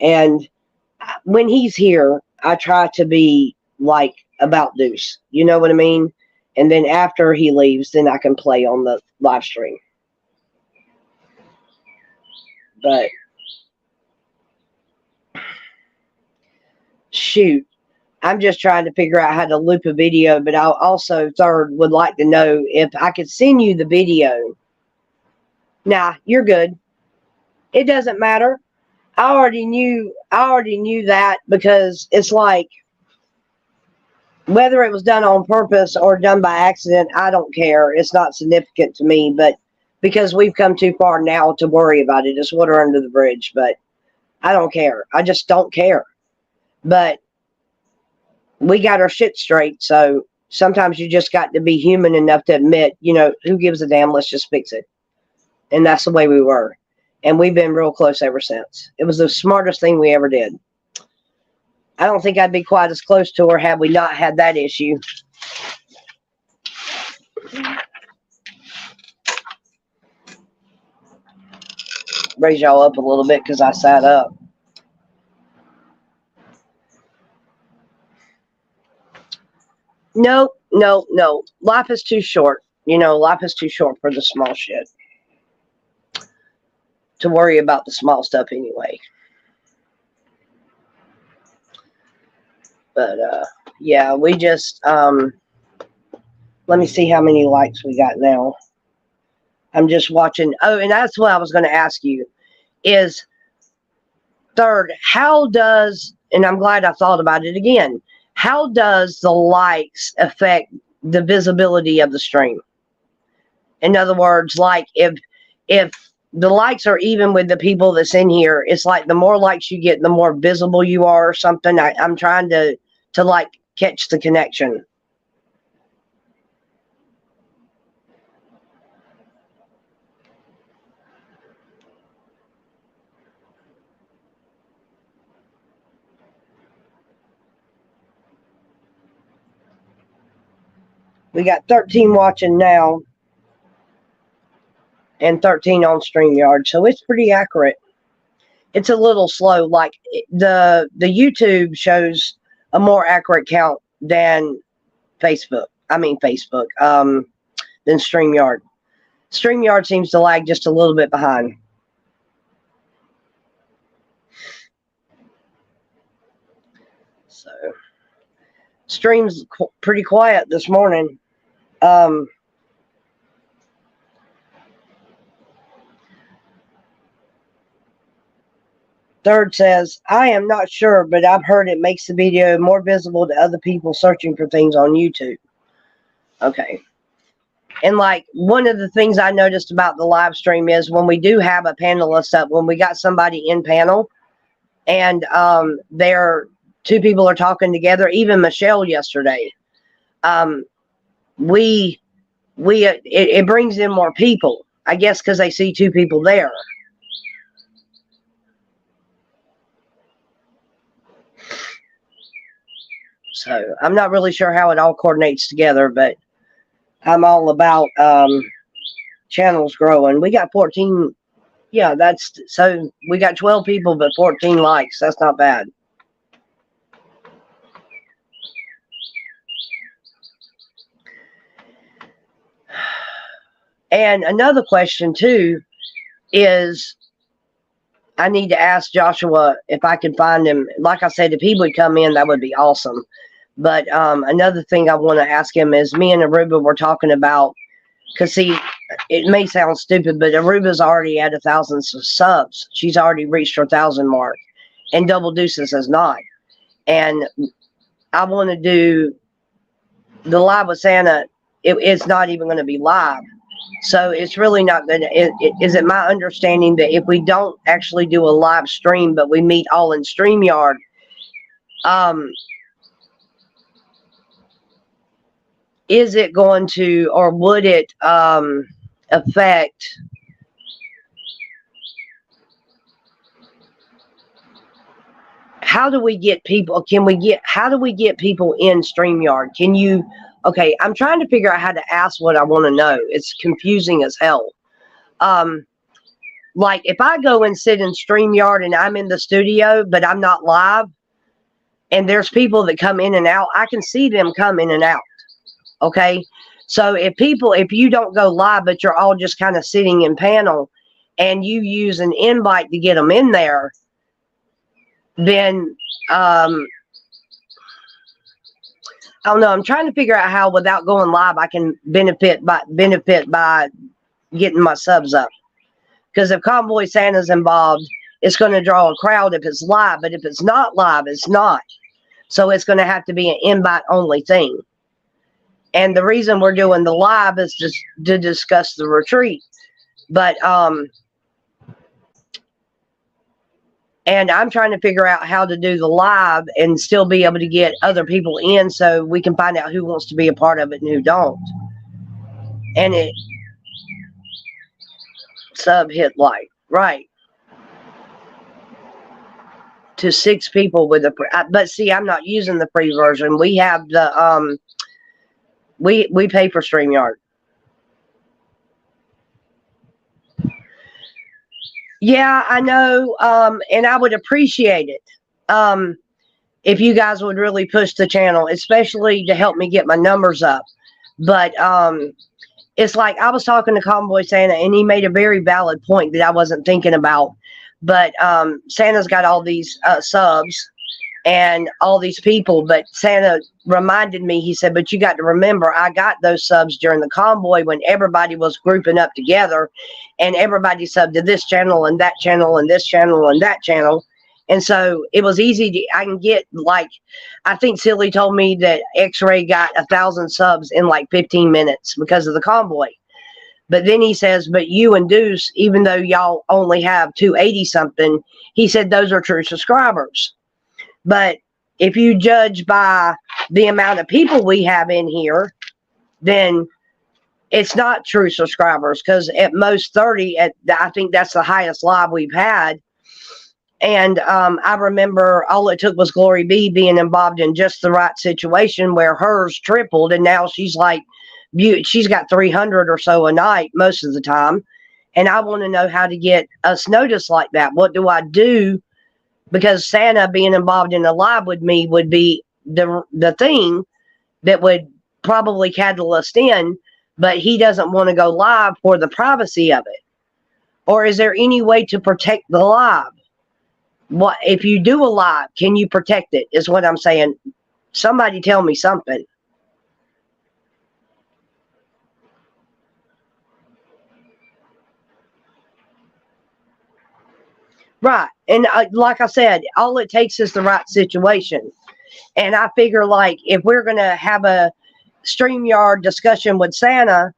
Speaker 1: And when he's here, I try to be like about Deuce. You know what I mean? And then after he leaves, then I can play on the live stream. But shoot, I'm just trying to figure out how to loop a video. But I also, Third, would like to know if I could send you the video. Nah, you're good. It doesn't matter. I already knew that because it's like Whether it was done on purpose or done by accident, I don't care. It's not significant to me, but because we've come too far now to worry about it. It's water under the bridge, but I don't care. I just don't care. But we got our shit straight, so sometimes you just got to be human enough to admit, who gives a damn? Let's just fix it. And that's the way we were. And we've been real close ever since. It was the smartest thing we ever did. I don't think I'd be quite as close to her had we not had that issue. Raise y'all up a little bit because I sat up. No. Life is too short. Life is too short for the small shit. To worry about the small stuff anyway. But, yeah, we just, let me see how many likes we got now. I'm just watching. Oh, and that's what I was going to ask you is, third, how does, and I'm glad I thought about it again, how does the likes affect the visibility of the stream? In other words, like if the likes are even with the people that's in here, it's like the more likes you get, the more visible you are or something. I'm trying to like catch the connection. We got 13 watching now and 13 on StreamYard, so it's pretty accurate. It's a little slow. Like the YouTube shows a more accurate count than Facebook. Than StreamYard. StreamYard seems to lag just a little bit behind. So, stream's pretty quiet this morning. Third says, I am not sure, but I've heard it makes the video more visible to other people searching for things on YouTube. Okay. And like one of the things I noticed about the live stream is when we do have a panelist up, when we got somebody in panel and two people are talking together, even Michelle yesterday, it brings in more people, I guess, because they see two people there. So I'm not really sure how it all coordinates together, but I'm all about channels growing. We got 14. Yeah, so we got 12 people, but 14 likes. That's not bad. And another question too is, I need to ask Joshua if I can find him. Like I said, if he would come in, that would be awesome. But another thing I want to ask him is, me and Aruba were talking about, because see, it may sound stupid, but Aruba's already at 1,000 subs. She's already reached her 1,000 mark, and Double Deuces has not. And I want to do the live with Santa. It's not even going to be live. So it's really not going to, is it my understanding that if we don't actually do a live stream, but we meet all in StreamYard, is it going to, or would it affect how do we get people, how do we get people in StreamYard? Okay, I'm trying to figure out how to ask what I want to know. It's confusing as hell. Like if I go and sit in StreamYard and I'm in the studio, but I'm not live, and there's people that come in and out, I can see them come in and out. Okay. So if you don't go live, but you're all just kind of sitting in panel and you use an invite to get them in there, then, I don't know. I'm trying to figure out how, without going live, I can benefit by getting my subs up. Because if Convoy Santa's involved, it's going to draw a crowd if it's live. But if it's not live, it's not. So it's going to have to be an invite only thing. And the reason we're doing the live is just to discuss the retreat. But and I'm trying to figure out how to do the live and still be able to get other people in so we can find out who wants to be a part of it and who don't. And it sub hit like, right. To 6 people with a but see, I'm not using the free version. We have the we pay for StreamYard. Yeah, I know, and I would appreciate it if you guys would really push the channel, especially to help me get my numbers up. But it's like I was talking to Convoy Santa, and he made a very valid point that I wasn't thinking about. But Santa's got all these subs and all these people, but Santa reminded me, he said, but you got to remember, I got those subs during the convoy when everybody was grouping up together and everybody subbed to this channel and that channel and this channel and that channel. And so it was easy to, I can get like, I think Silly told me that X-Ray got 1,000 subs in like 15 minutes because of the convoy. But then he says, but you and Deuce, even though y'all only have 280 something, he said those are true subscribers. But if you judge by the amount of people we have in here, then it's not true subscribers, because at most 30, I think that's the highest live we've had. And I remember all it took was Glory B being involved in just the right situation where hers tripled, and now she's like, she's got 300 or so a night most of the time. And I want to know how to get us noticed like that. What do I do? Because Santa being involved in a live with me would be the thing that would probably catalyst in, but he doesn't want to go live for the privacy of it. Or is there any way to protect the live? What if you do a live, can you protect it, is what I'm saying. Somebody tell me something. Right. And like I said, all it takes is the right situation. And I figure, like, if we're going to have a StreamYard discussion with Santa,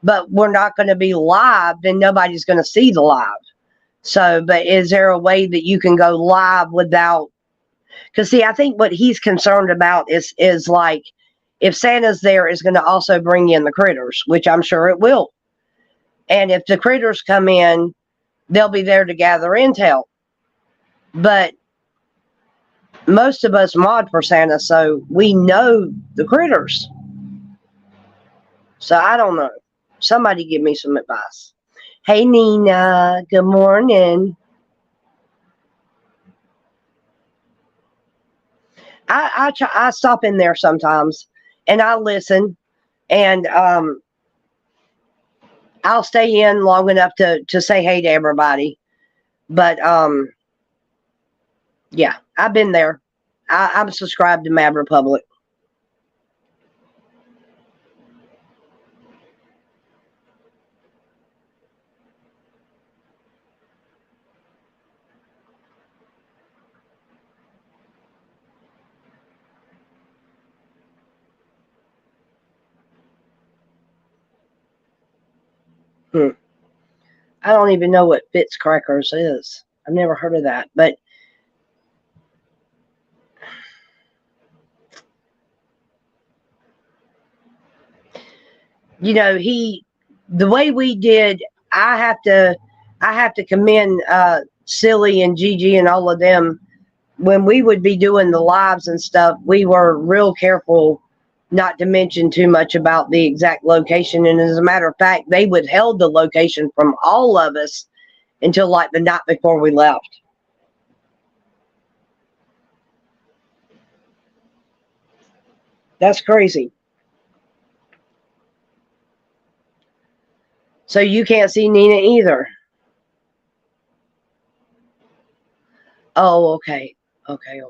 Speaker 1: but we're not going to be live, then nobody's going to see the live. So, but is there a way that you can go live without? Because, see, I think what he's concerned about is like, if Santa's there, is going to also bring in the critters, which I'm sure it will. And if the critters come in, they'll be there to gather intel. But most of us mod for Santa, so we know the critters. So I don't know. Somebody give me some advice. Hey, Nina. Good morning. I stop in there sometimes and I listen, and I'll stay in long enough to say hey to everybody. But yeah, I've been there. I'm subscribed to Mad Republic. I don't even know what Fitz Crackers is. I've never heard of that. But you know, the way we did, I have to commend Silly and Gigi and all of them. When we would be doing the lives and stuff, we were real careful not to mention too much about the exact location. And as a matter of fact, they withheld the location from all of us until like the night before we left. That's crazy. So you can't see Nina either. Oh, okay. Okay.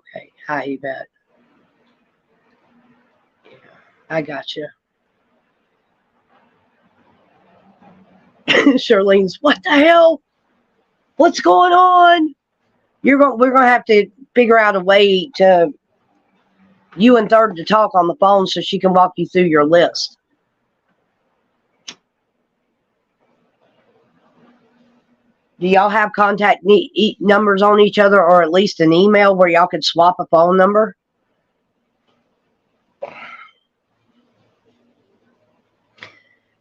Speaker 1: Hi, Yvette. Yeah, I got you. Charlene's, what the hell? What's going on? We're gonna have to figure out a way to you and Third to talk on the phone so she can walk you through your list. Do y'all have contact numbers on each other, or at least an email where y'all could swap a phone number?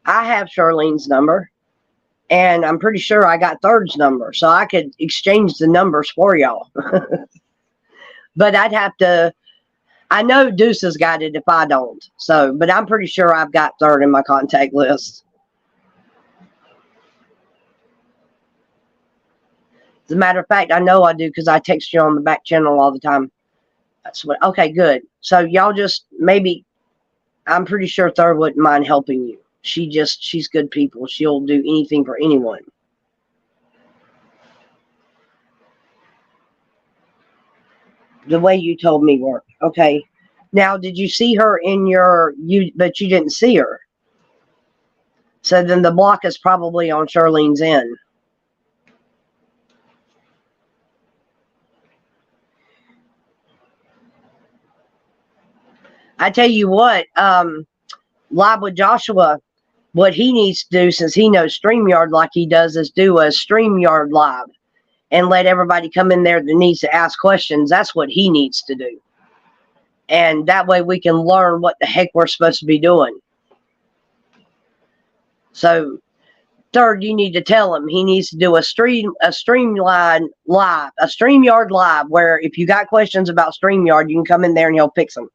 Speaker 1: I have Charlene's number, and I'm pretty sure I got Third's number, so I could exchange the numbers for y'all. But I'd have to, I know Deuce has got it if I don't. So, but I'm pretty sure I've got Third in my contact list. As a matter of fact, I know I do because I text you on the back channel all the time. That's what, okay, good. So y'all just maybe, I'm pretty sure Third wouldn't mind helping you. She's good people. She'll do anything for anyone. The way you told me worked. Okay. Now, did you see her in but you didn't see her. So then the block is probably on Charlene's end. I tell you what, Live with Joshua, what he needs to do, since he knows StreamYard like he does, is do a StreamYard live and let everybody come in there that needs to ask questions. That's what he needs to do. And that way we can learn what the heck we're supposed to be doing. So, Third, you need to tell him he needs to do a StreamYard live, where if you got questions about StreamYard, you can come in there and he'll fix them.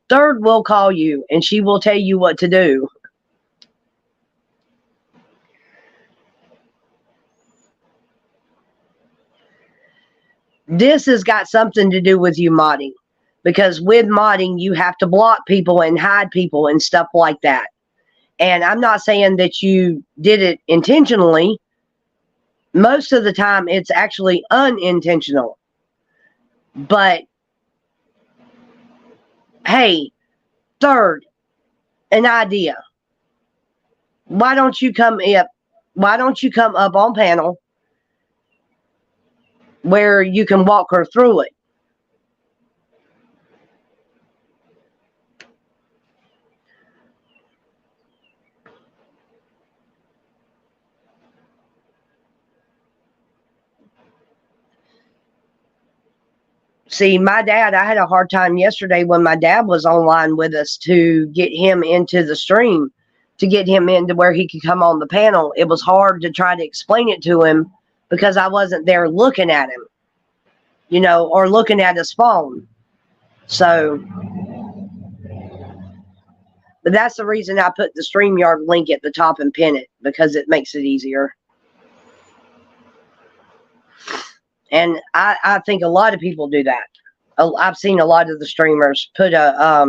Speaker 1: Third will call you and she will tell you what to do. This has got something to do with you modding, because with modding you have to block people and hide people and stuff like that. And I'm not saying that you did it intentionally. Most of the time it's actually unintentional. But hey, Third, an idea. Why don't you come up on panel where you can walk her through it? See, my dad, I had a hard time yesterday when my dad was online with us to get him into the stream, to get him into where he could come on the panel. It was hard to try to explain it to him because I wasn't there looking at him, you know, or looking at his phone. So, but that's the reason I put the StreamYard link at the top and pin it, because it makes it easier. And I think a lot of people do that. I've seen a lot of the streamers put a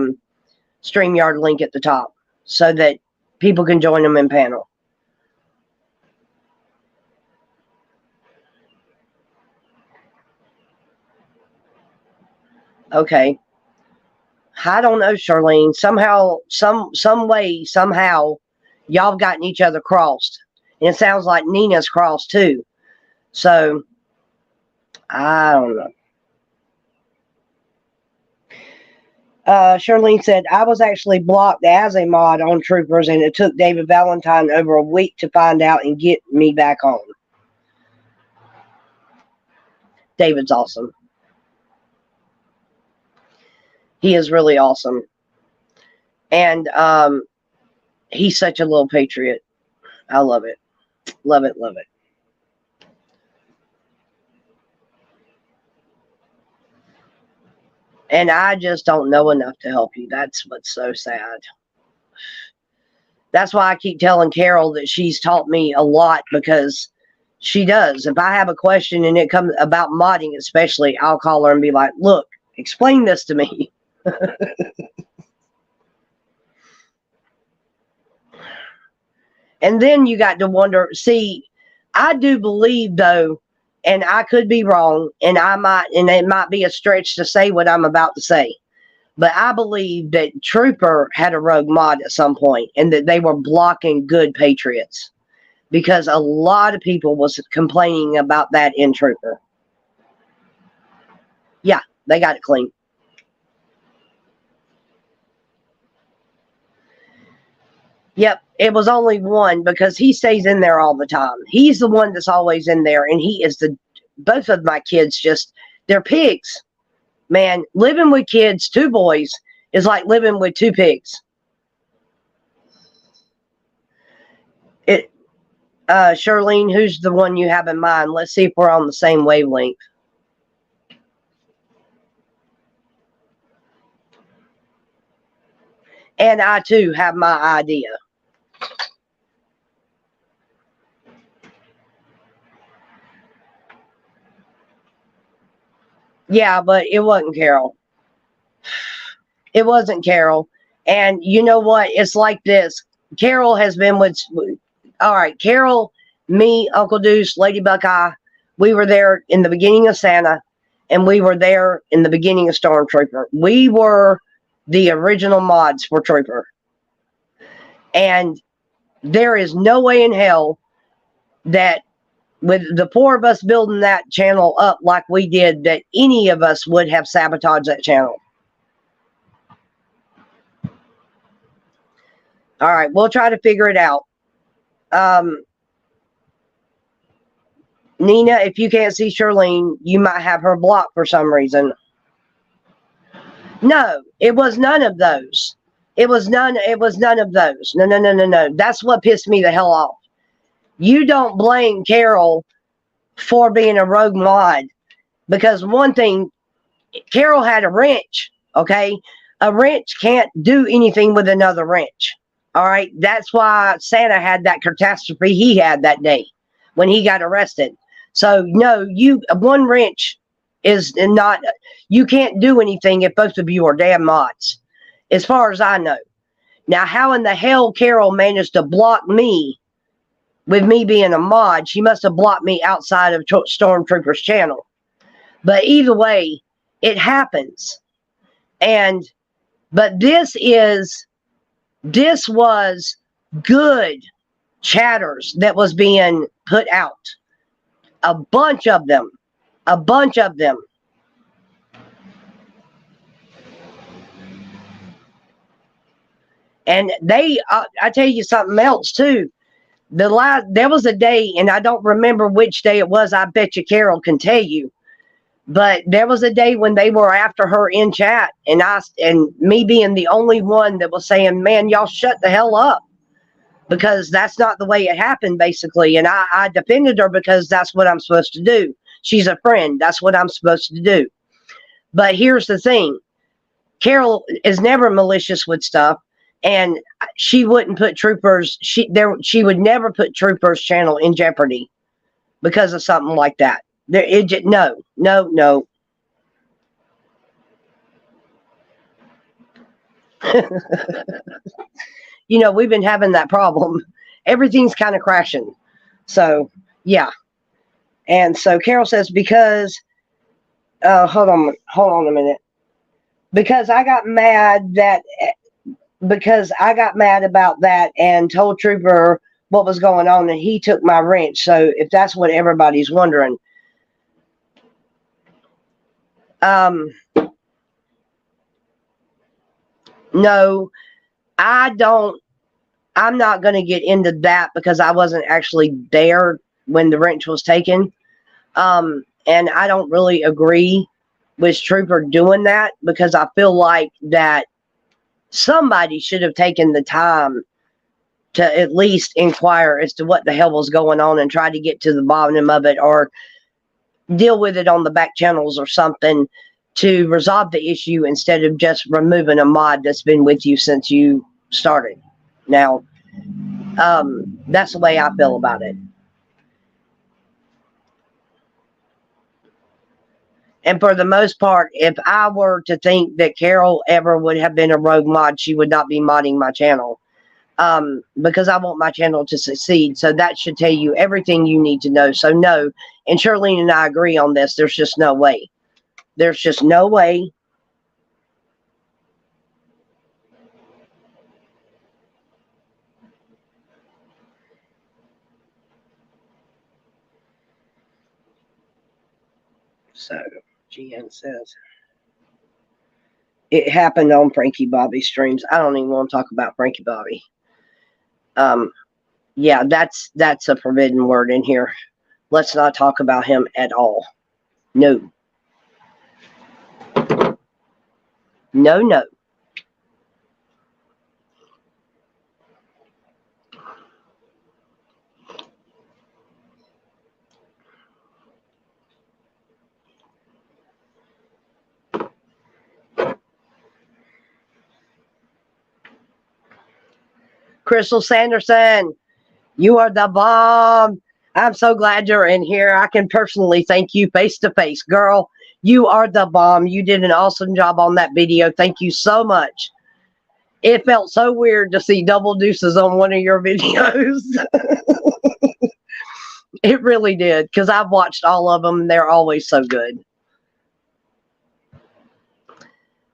Speaker 1: StreamYard link at the top so that people can join them in panel. Okay. I don't know, Charlene. Somehow, some way, somehow, y'all have gotten each other crossed. And it sounds like Nina's crossed too. So, I don't know. Charlene said, I was actually blocked as a mod on Troopers, and it took David Valentine over a week to find out and get me back on. David's awesome. He is really awesome. And he's such a little patriot. I love it. Love it, love it. And I just don't know enough to help you. That's what's so sad. That's why I keep telling Carol that she's taught me a lot, because she does. If I have a question and it comes about modding especially, I'll call her and be like, look, explain this to me. And then you got to wonder, see, I do believe though, and I could be wrong, and it might be a stretch to say what I'm about to say, But I believe that Trooper had a rogue mod at some point and that they were blocking good Patriots because a lot of people was complaining about that in Trooper. Yeah, they got it clean. Yep, it was only one because he stays in there all the time. He's the one that's always in there, and he is the. Both of my kids they're pigs. Man, living with kids, 2 boys, is like living with 2 pigs. Charlene, who's the one you have in mind? Let's see if we're on the same wavelength. And I too have my idea. Yeah, but it wasn't Carol. It wasn't Carol. And you know what? It's like this. Carol has been with, all right, Carol, me, Uncle Deuce, Lady Buckeye, we were there in the beginning of Santa, and we were there in the beginning of Stormtrooper. We were the original mods for Trooper. And there is no way in hell that with the 4 of us building that channel up like we did, that any of us would have sabotaged that channel. All right, we'll try to figure it out. Nina, if you can't see Charlene, you might have her blocked for some reason. No, it was none of those. It was none of those. No. That's what pissed me the hell off. You don't blame Carol for being a rogue mod, because one thing, Carol had a wrench, okay? A wrench can't do anything with another wrench. All right, that's why Santa had that catastrophe he had that day when he got arrested. So no, one wrench is not, you can't do anything if both of you are damn mods, as far as I know. Now, how in the hell Carol managed to block me with me being a mod? She must have blocked me outside of Stormtrooper's channel. But either way, it happens. But this was good chatters that was being put out. A bunch of them. And I tell you something else too. There was a day, and I don't remember which day it was. I bet you Carol can tell you. But there was a day when they were after her in chat, and me being the only one that was saying, man, y'all shut the hell up, because that's not the way it happened, basically. And I defended her because that's what I'm supposed to do. She's a friend. That's what I'm supposed to do. But here's the thing. Carol is never malicious with stuff, and she wouldn't put Troopers, she would never put Troopers' channel in jeopardy because of something like that. No. You know, we've been having that problem. Everything's kind of crashing. So, yeah. And so Carol says, because, hold on a minute. Because I got mad about that and told Trooper what was going on, and he took my wrench. So if that's what everybody's wondering. No, I'm not going to get into that because I wasn't actually there when the wrench was taken. And I don't really agree with Trooper doing that, because I feel like that somebody should have taken the time to at least inquire as to what the hell was going on and try to get to the bottom of it, or deal with it on the back channels or something to resolve the issue, instead of just removing a mod that's been with you since you started. Now, that's the way I feel about it. And for the most part, if I were to think that Carol ever would have been a rogue mod, she would not be modding my channel. Because I want my channel to succeed. So that should tell you everything you need to know. So no, and Charlene and I agree on this. There's just no way. There's just no way. So, GN says it happened on Frankie Bobby streams. I don't even want to talk about Frankie Bobby. Yeah, that's a forbidden word in here. Let's not talk about him at all. No. No, no. Crystal Sanderson, you are the bomb. I'm so glad you're in here. I can personally thank you face to face. Girl, you are the bomb. You did an awesome job on that video. Thank you so much. It felt so weird to see double deuces on one of your videos. It really did, because I've watched all of them. They're always so good.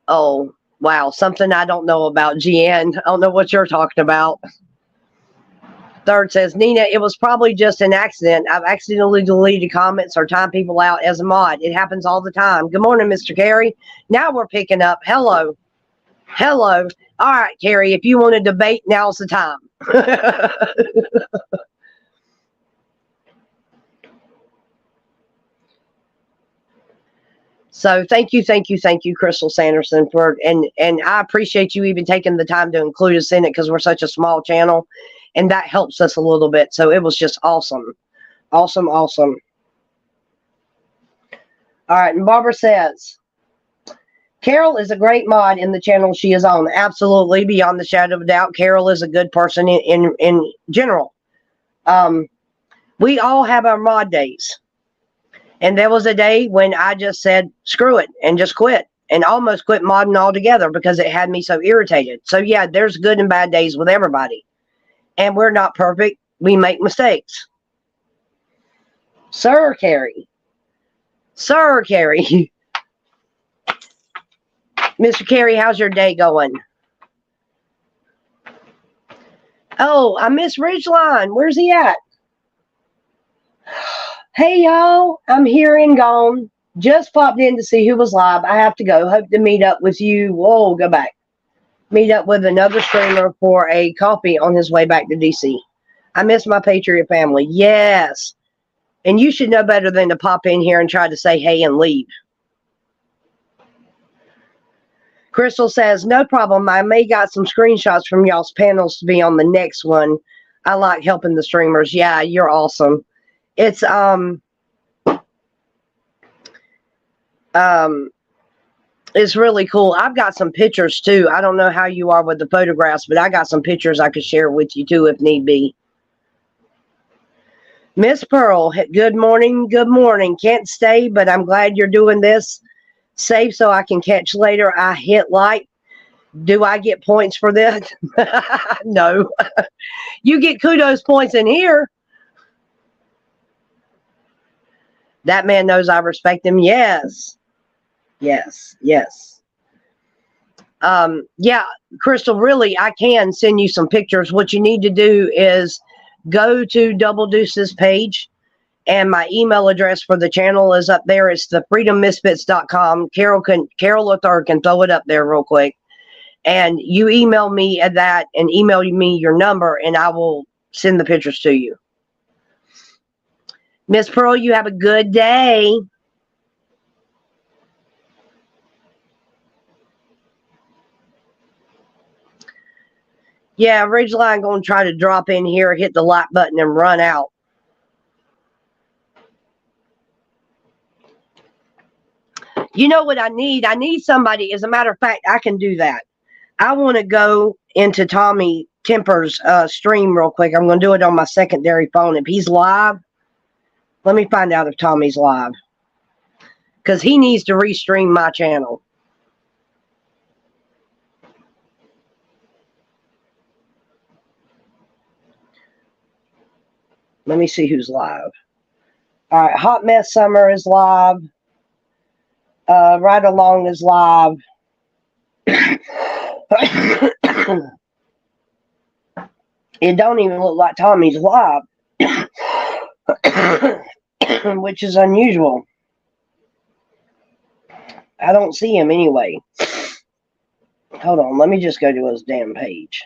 Speaker 1: Oh, wow. Something I don't know about, GN. I don't know what you're talking about. Third says, Nina, it was probably just an accident. I've accidentally deleted comments or timed people out as a mod. It happens all the time. Good morning, Mr. Carey. Now we're picking up. Hello. Hello. All right, Carey, if you want to debate, now's the time. So thank you, Crystal Sanderson, for and I appreciate you even taking the time to include us in it, because we're such a small channel, and that helps us a little bit. So it was just awesome. Awesome, awesome. All right, and Barbara says, Carol is a great mod in the channel she is on. Absolutely, beyond the shadow of a doubt. Carol is a good person in general. We all have our mod days. And there was a day when I just said, screw it, and just quit. And almost quit modding altogether because it had me so irritated. So, yeah, there's good and bad days with everybody. And we're not perfect. We make mistakes. Sir Carey. Sir Carey. Mr. Carey, how's your day going? Oh, I miss Ridgeline. Where's he at? Hey, y'all. I'm here and gone. Just popped in to see who was live. I have to go. Hope to meet up with you. Whoa, go back. Meet up with another streamer for a coffee on his way back to DC. I miss my Patriot family. Yes. And you should know better than to pop in here and try to say hey and leave. Crystal says, no problem. I may got some screenshots from y'all's panels to be on the next one. I like helping the streamers. Yeah, you're awesome. It's it's really cool. I've got some pictures too. I don't know how you are with the photographs, but I got some pictures I could share with you too if need be. Miss Pearl, good morning. Good morning. Can't stay, but I'm glad you're doing this. Save so I can catch later. I hit like. Do I get points for this? No. You get kudos points in here. That man knows I respect him. Yes. Yes. Yes. Yeah, Crystal, really, I can send you some pictures. What you need to do is go to Double Deuce's page, and my email address for the channel is up there. It's thefreedommisfits.com. Carol Luther can throw it up there real quick. And you email me at that and email me your number, and I will send the pictures to you. Miss Pearl, you have a good day. Yeah, Ridgeline going to try to drop in here, hit the like button, and run out. You know what I need? I need somebody. As a matter of fact, I can do that. I want to go into Tommy Temper's stream real quick. I'm going to do it on my secondary phone. If he's live, let me find out if Tommy's live. Because he needs to restream my channel. Let me see who's live. All right, Hot Mess Summer is live. Right Along is live. It don't even look like Tommy's live, which is unusual. I don't see him anyway. Hold on, let me just go to his damn page.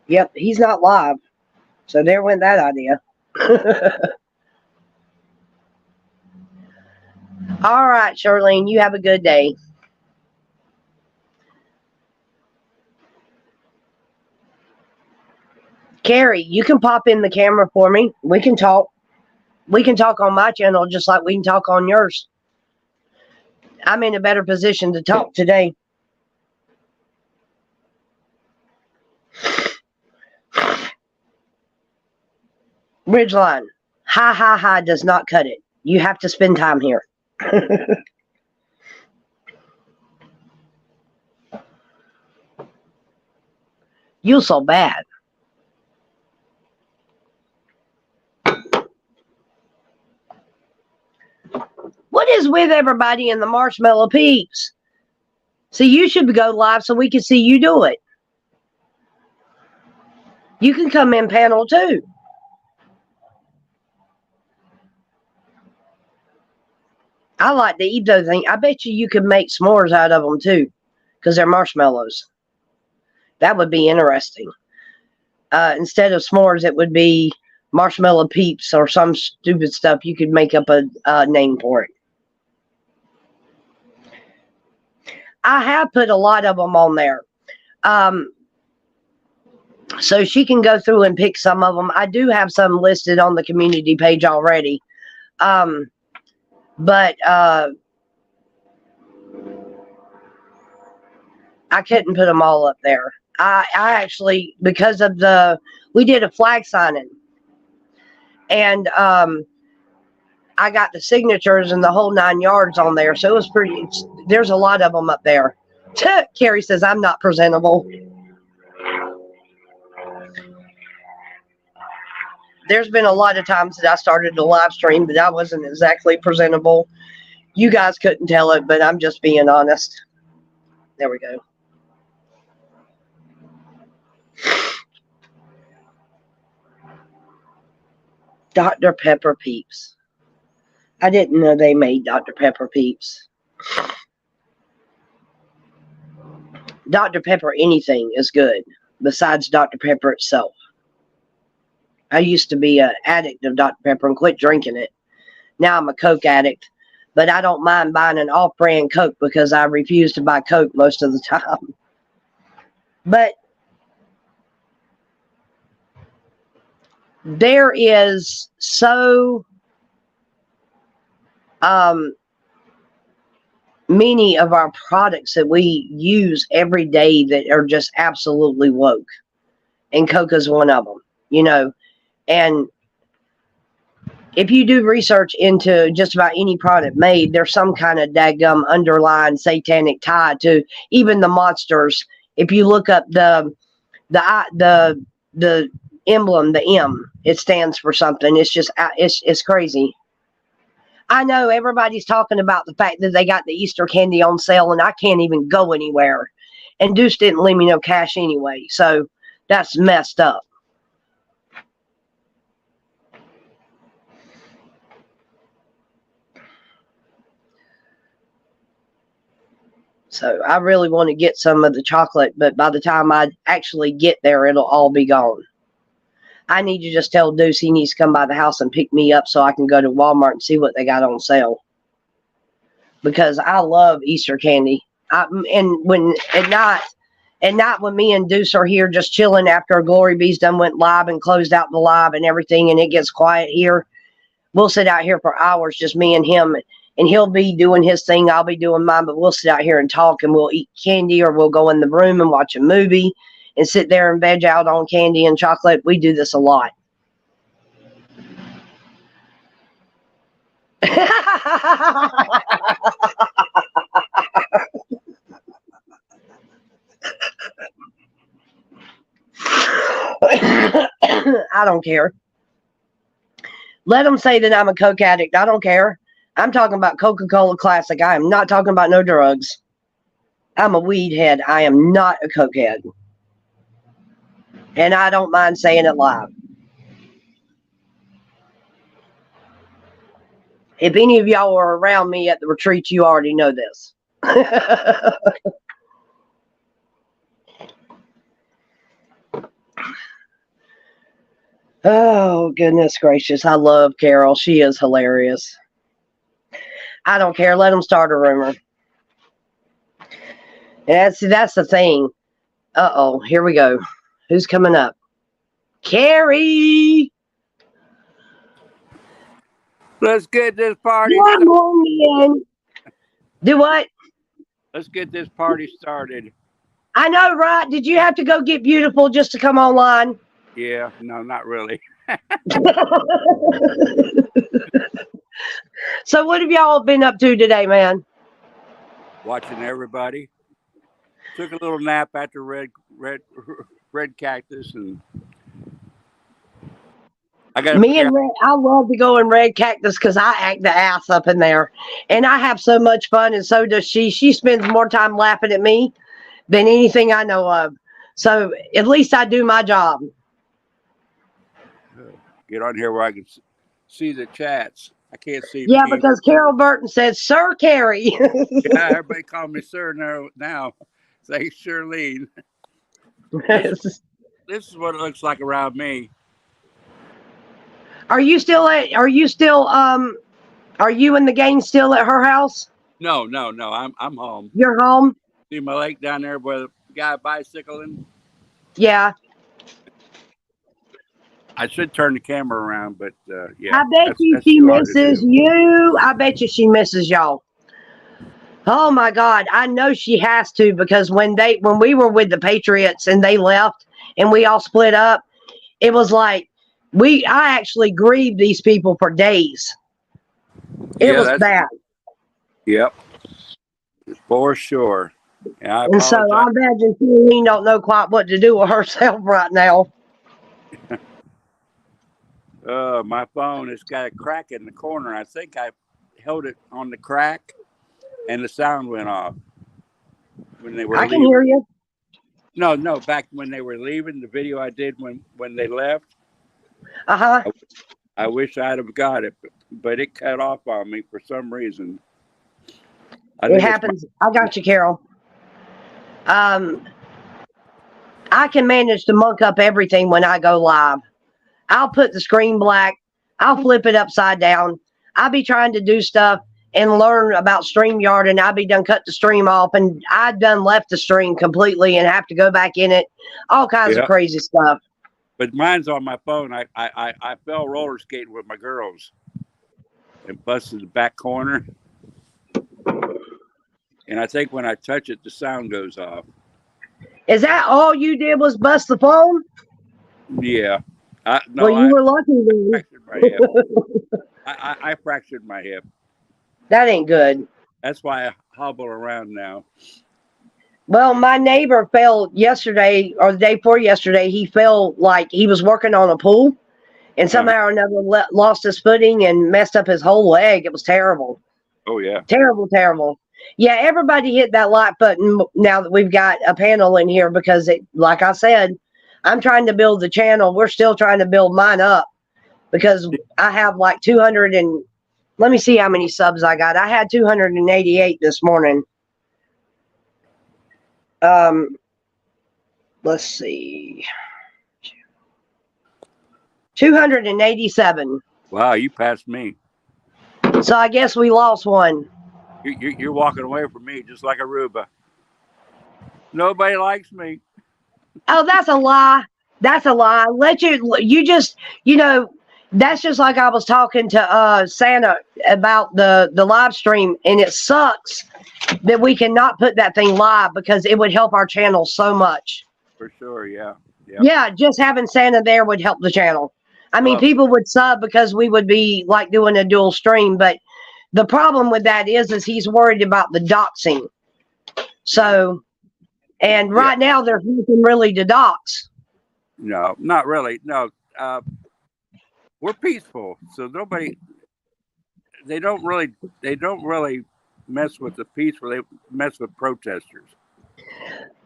Speaker 1: Yep, he's not live. So there went that idea. All right, Charlene, you have a good day. Carrie, you can pop in the camera for me. We can talk. We can talk on my channel just like we can talk on yours. I'm in a better position to talk today. Ridgeline, hi does not cut it. You have to spend time here. You're so bad. What is with everybody in the marshmallow peeps? See, you should go live so we can see you do it. You can come in panel too. I like to eat those things. I bet you can make s'mores out of them too, because they're marshmallows. That would be interesting. Instead of s'mores, it would be marshmallow peeps or some stupid stuff. You could make up a name for it. I have put a lot of them on there. So she can go through and pick some of them. I do have some listed on the community page already. But I couldn't put them all up there. I actually, because of we did a flag signing. And I got the signatures and the whole 9 yards on there. So it was there's a lot of them up there. Carrie says, I'm not presentable. There's been a lot of times that I started a live stream, but I wasn't exactly presentable. You guys couldn't tell it, but I'm just being honest. There we go. Dr. Pepper Peeps. I didn't know they made Dr. Pepper Peeps. Dr. Pepper anything is good besides Dr. Pepper itself. I used to be an addict of Dr. Pepper and quit drinking it. Now I'm a Coke addict, but I don't mind buying an off-brand Coke because I refuse to buy Coke most of the time. But there is so many of our products that we use every day that are just absolutely woke. And Coca's one of them, you know. And if you do research into just about any product made, there's some kind of daggum underlying satanic tie to even the monsters. If you look up the emblem, the M, it stands for something. It's just it's crazy. I know everybody's talking about the fact that they got the Easter candy on sale, and I can't even go anywhere. And Deuce didn't leave me no cash anyway, so that's messed up. So I really want to get some of the chocolate, but by the time I actually get there, it'll all be gone. I need to just tell Deuce he needs to come by the house and pick me up so I can go to Walmart and see what they got on sale. Because I love Easter candy. And when at night when me and Deuce are here just chilling after Glory Bees done went live and closed out the live and everything, and it gets quiet here, we'll sit out here for hours, just me and him. And he'll be doing his thing, I'll be doing mine, but we'll sit out here and talk, and we'll eat candy, or we'll go in the room and watch a movie and sit there and veg out on candy and chocolate. We do this a lot. I don't care. Let them say that I'm a Coke addict. I don't care. I'm talking about Coca-Cola Classic. I am not talking about no drugs. I'm a weed head. I am not a Coke head. And I don't mind saying it live. If any of y'all are around me at the retreat, you already know this. Oh, goodness gracious. I love Carol. She is hilarious. I don't care. Let them start a rumor. And that's the thing. Uh-oh. Here we go. Who's coming up? Carrie!
Speaker 2: Let's get this party
Speaker 1: Good morning. Do what?
Speaker 2: Let's get this party started.
Speaker 1: I know, right? Did you have to go get beautiful just to come online?
Speaker 2: Yeah, no, not really.
Speaker 1: So what have y'all been up to today, man?
Speaker 2: Watching everybody. Took a little nap after red cactus, and I got
Speaker 1: Me and Red, I love to go in Red Cactus because I act the ass up in there, and I have so much fun, and so does she. She spends more time laughing at me than anything I know of. So at least I do my job.
Speaker 2: Get on here where I can see the chats. I can't see.
Speaker 1: Yeah, because Carol Burton says, "Sir Carrie."
Speaker 2: Yeah, everybody call me sir now. Say Shirlene. This is what it looks like around me.
Speaker 1: Are you and the gang still at her house?
Speaker 2: No. I'm home.
Speaker 1: You're home?
Speaker 2: See my lake down there where the guy bicycling?
Speaker 1: Yeah.
Speaker 2: I should turn the camera around, but yeah.
Speaker 1: I bet she misses you. I bet you she misses y'all. Oh my God. I know she has to, because when we were with the Patriots and they left and we all split up, it was like I actually grieved these people for days. It was bad.
Speaker 2: Yep. For sure. Yeah,
Speaker 1: and so I imagine she don't know quite what to do with herself right now.
Speaker 2: My phone has got a crack in the corner. I think I held it on the crack and the sound went off when they were leaving.
Speaker 1: I can hear you.
Speaker 2: No, back when they were leaving, the video I did when they left.
Speaker 1: Uh-huh.
Speaker 2: I wish I'd have got it, but it cut off on me for some reason.
Speaker 1: It happens. I got you, Carol. I can manage to muck up everything when I go live. I'll put the screen black. I'll flip it upside down. I'll be trying to do stuff and learn about StreamYard, and I'll be done cut the stream off, and I've done left the stream completely and have to go back in it. All kinds of crazy stuff.
Speaker 2: But mine's on my phone. I fell roller skating with my girls and busted the back corner. And I think when I touch it, the sound goes off.
Speaker 1: Is that all you did was bust the phone?
Speaker 2: Yeah.
Speaker 1: No, well, you were lucky then.
Speaker 2: I fractured my hip.
Speaker 1: That ain't good.
Speaker 2: That's why I hobble around now.
Speaker 1: Well, my neighbor fell yesterday or the day before yesterday. He fell like he was working on a pool and somehow or another lost his footing and messed up his whole leg. It was terrible.
Speaker 2: Oh, yeah.
Speaker 1: Terrible. Yeah, everybody hit that like button now that we've got a panel in here because, like I said, I'm trying to build the channel. We're still trying to build mine up because I have like 200 and let me see how many subs I got. I had 288 this morning. Let's see. 287.
Speaker 2: Wow, you passed me.
Speaker 1: So I guess we lost one.
Speaker 2: You're walking away from me just like Aruba. Nobody likes me.
Speaker 1: Oh, that's a lie. That's a lie. You just, that's just like I was talking to Santa about the live stream, and it sucks that we cannot put that thing live because it would help our channel so much.
Speaker 2: For sure, yeah.
Speaker 1: Yeah, just having Santa there would help the channel. I mean, people would sub because we would be like doing a dual stream, but the problem with that is he's worried about the doxing. So, and right now there's nothing really to dox.
Speaker 2: No, not really. No, we're peaceful, so they don't really mess with the peaceful. They mess with protesters.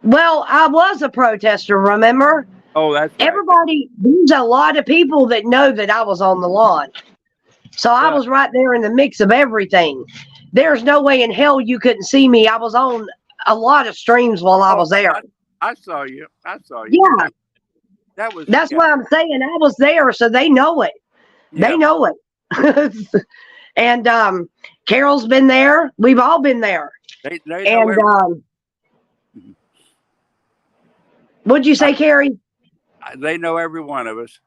Speaker 1: Well, I was a protester, remember?
Speaker 2: Oh, that's right.
Speaker 1: Everybody, there's a lot of people that know that I was on the lawn. So I was right there in the mix of everything. There's no way in hell you couldn't see me. I was on a lot of streams while I was there.
Speaker 2: I saw you. I saw you.
Speaker 1: Yeah.
Speaker 2: That was.
Speaker 1: That's why I'm saying I was there, so they know it.
Speaker 2: Yeah.
Speaker 1: They know it. And Carol's been there. We've all been there.
Speaker 2: They know
Speaker 1: and what'd you say, Carrie?
Speaker 2: They know every one of us.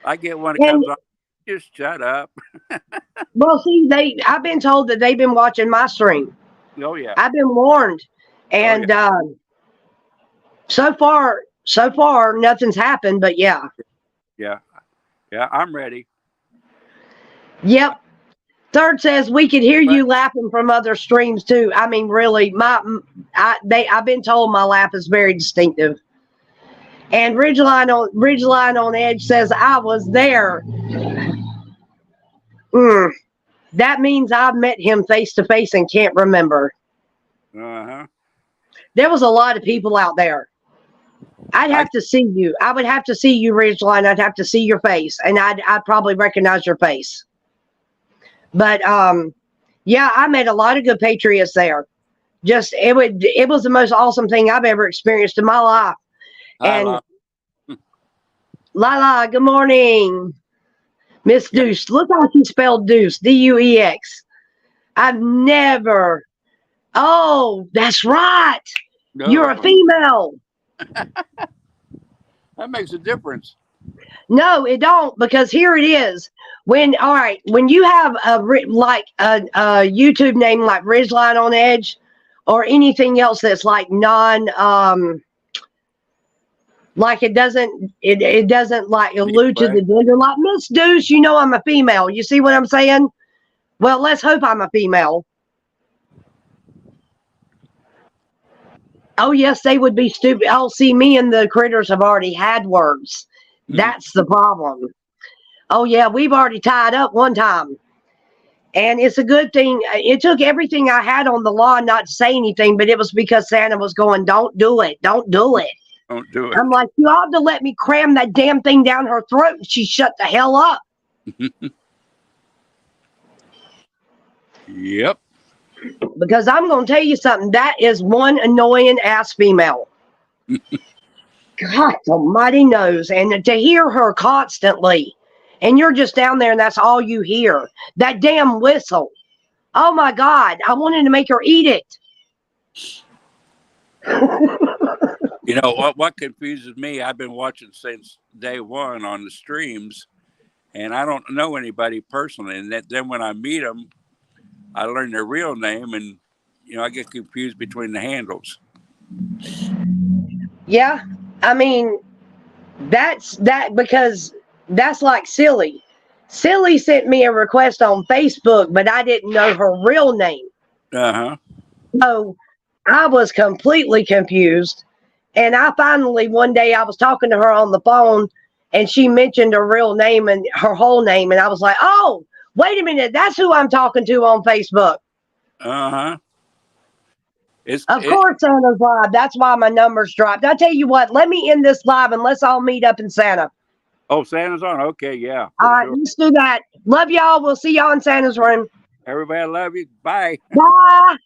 Speaker 2: I get one that comes on. Just shut up.
Speaker 1: Well, see, I've been told that they've been watching my stream.
Speaker 2: Oh yeah.
Speaker 1: I've been warned, and so far nothing's happened. But yeah.
Speaker 2: Yeah. I'm ready.
Speaker 1: Yep. Third says we could hear you laughing from other streams too. I mean, really, I've been told my laugh is very distinctive. And Ridgeline on Edge says I was there. That means I've met him face to face and can't remember. There was a lot of people out there. I'd have to see you. I would have to see you, Ridgeline. I'd have to see your face, and I'd probably recognize your face. But yeah, I met a lot of good patriots there. Just it was the most awesome thing I've ever experienced in my life. And Lala, good morning. Miss Deuce. Look how she spelled Deuce. D-U-E-X. I've never. Oh, that's right. No. You're a female.
Speaker 2: That makes a difference.
Speaker 1: No, it don't, because here it is. When you have a YouTube name like Ridgeline on Edge or anything else that's like like it doesn't like allude to the gender, like Miss Deuce, you know I'm a female. You see what I'm saying? Well, let's hope I'm a female. Oh yes, they would be stupid. Oh, see, me and the critters have already had words. That's the problem. Oh yeah, we've already tied up one time. And it's a good thing. It took everything I had on the lawn not to say anything, but it was because Santa was going, don't do it. Don't do it.
Speaker 2: Don't do it.
Speaker 1: I'm like, you ought to let me cram that damn thing down her throat. And she shut the hell up.
Speaker 2: Yep.
Speaker 1: Because I'm going to tell you something. That is one annoying ass female. God almighty knows. And to hear her constantly, and you're just down there and that's all you hear. That damn whistle. Oh my God. I wanted to make her eat it.
Speaker 2: You know, what confuses me, I've been watching since day one on the streams, and I don't know anybody personally. And then when I meet them, I learn their real name, and, you know, I get confused between the handles.
Speaker 1: Yeah. I mean, because that's like Silly. Silly sent me a request on Facebook, but I didn't know her real name. So I was completely confused. And I finally, one day I was talking to her on the phone and she mentioned her real name and her whole name. And I was like, oh, wait a minute. That's who I'm talking to on Facebook. Of course, Santa's live. That's why my numbers dropped. I tell you what, let me end this live and let's all meet up in Santa.
Speaker 2: Oh, Santa's on? Okay, yeah.
Speaker 1: All right, let's do that. Love y'all. We'll see y'all in Santa's room.
Speaker 2: Everybody love you. Bye.
Speaker 1: Bye.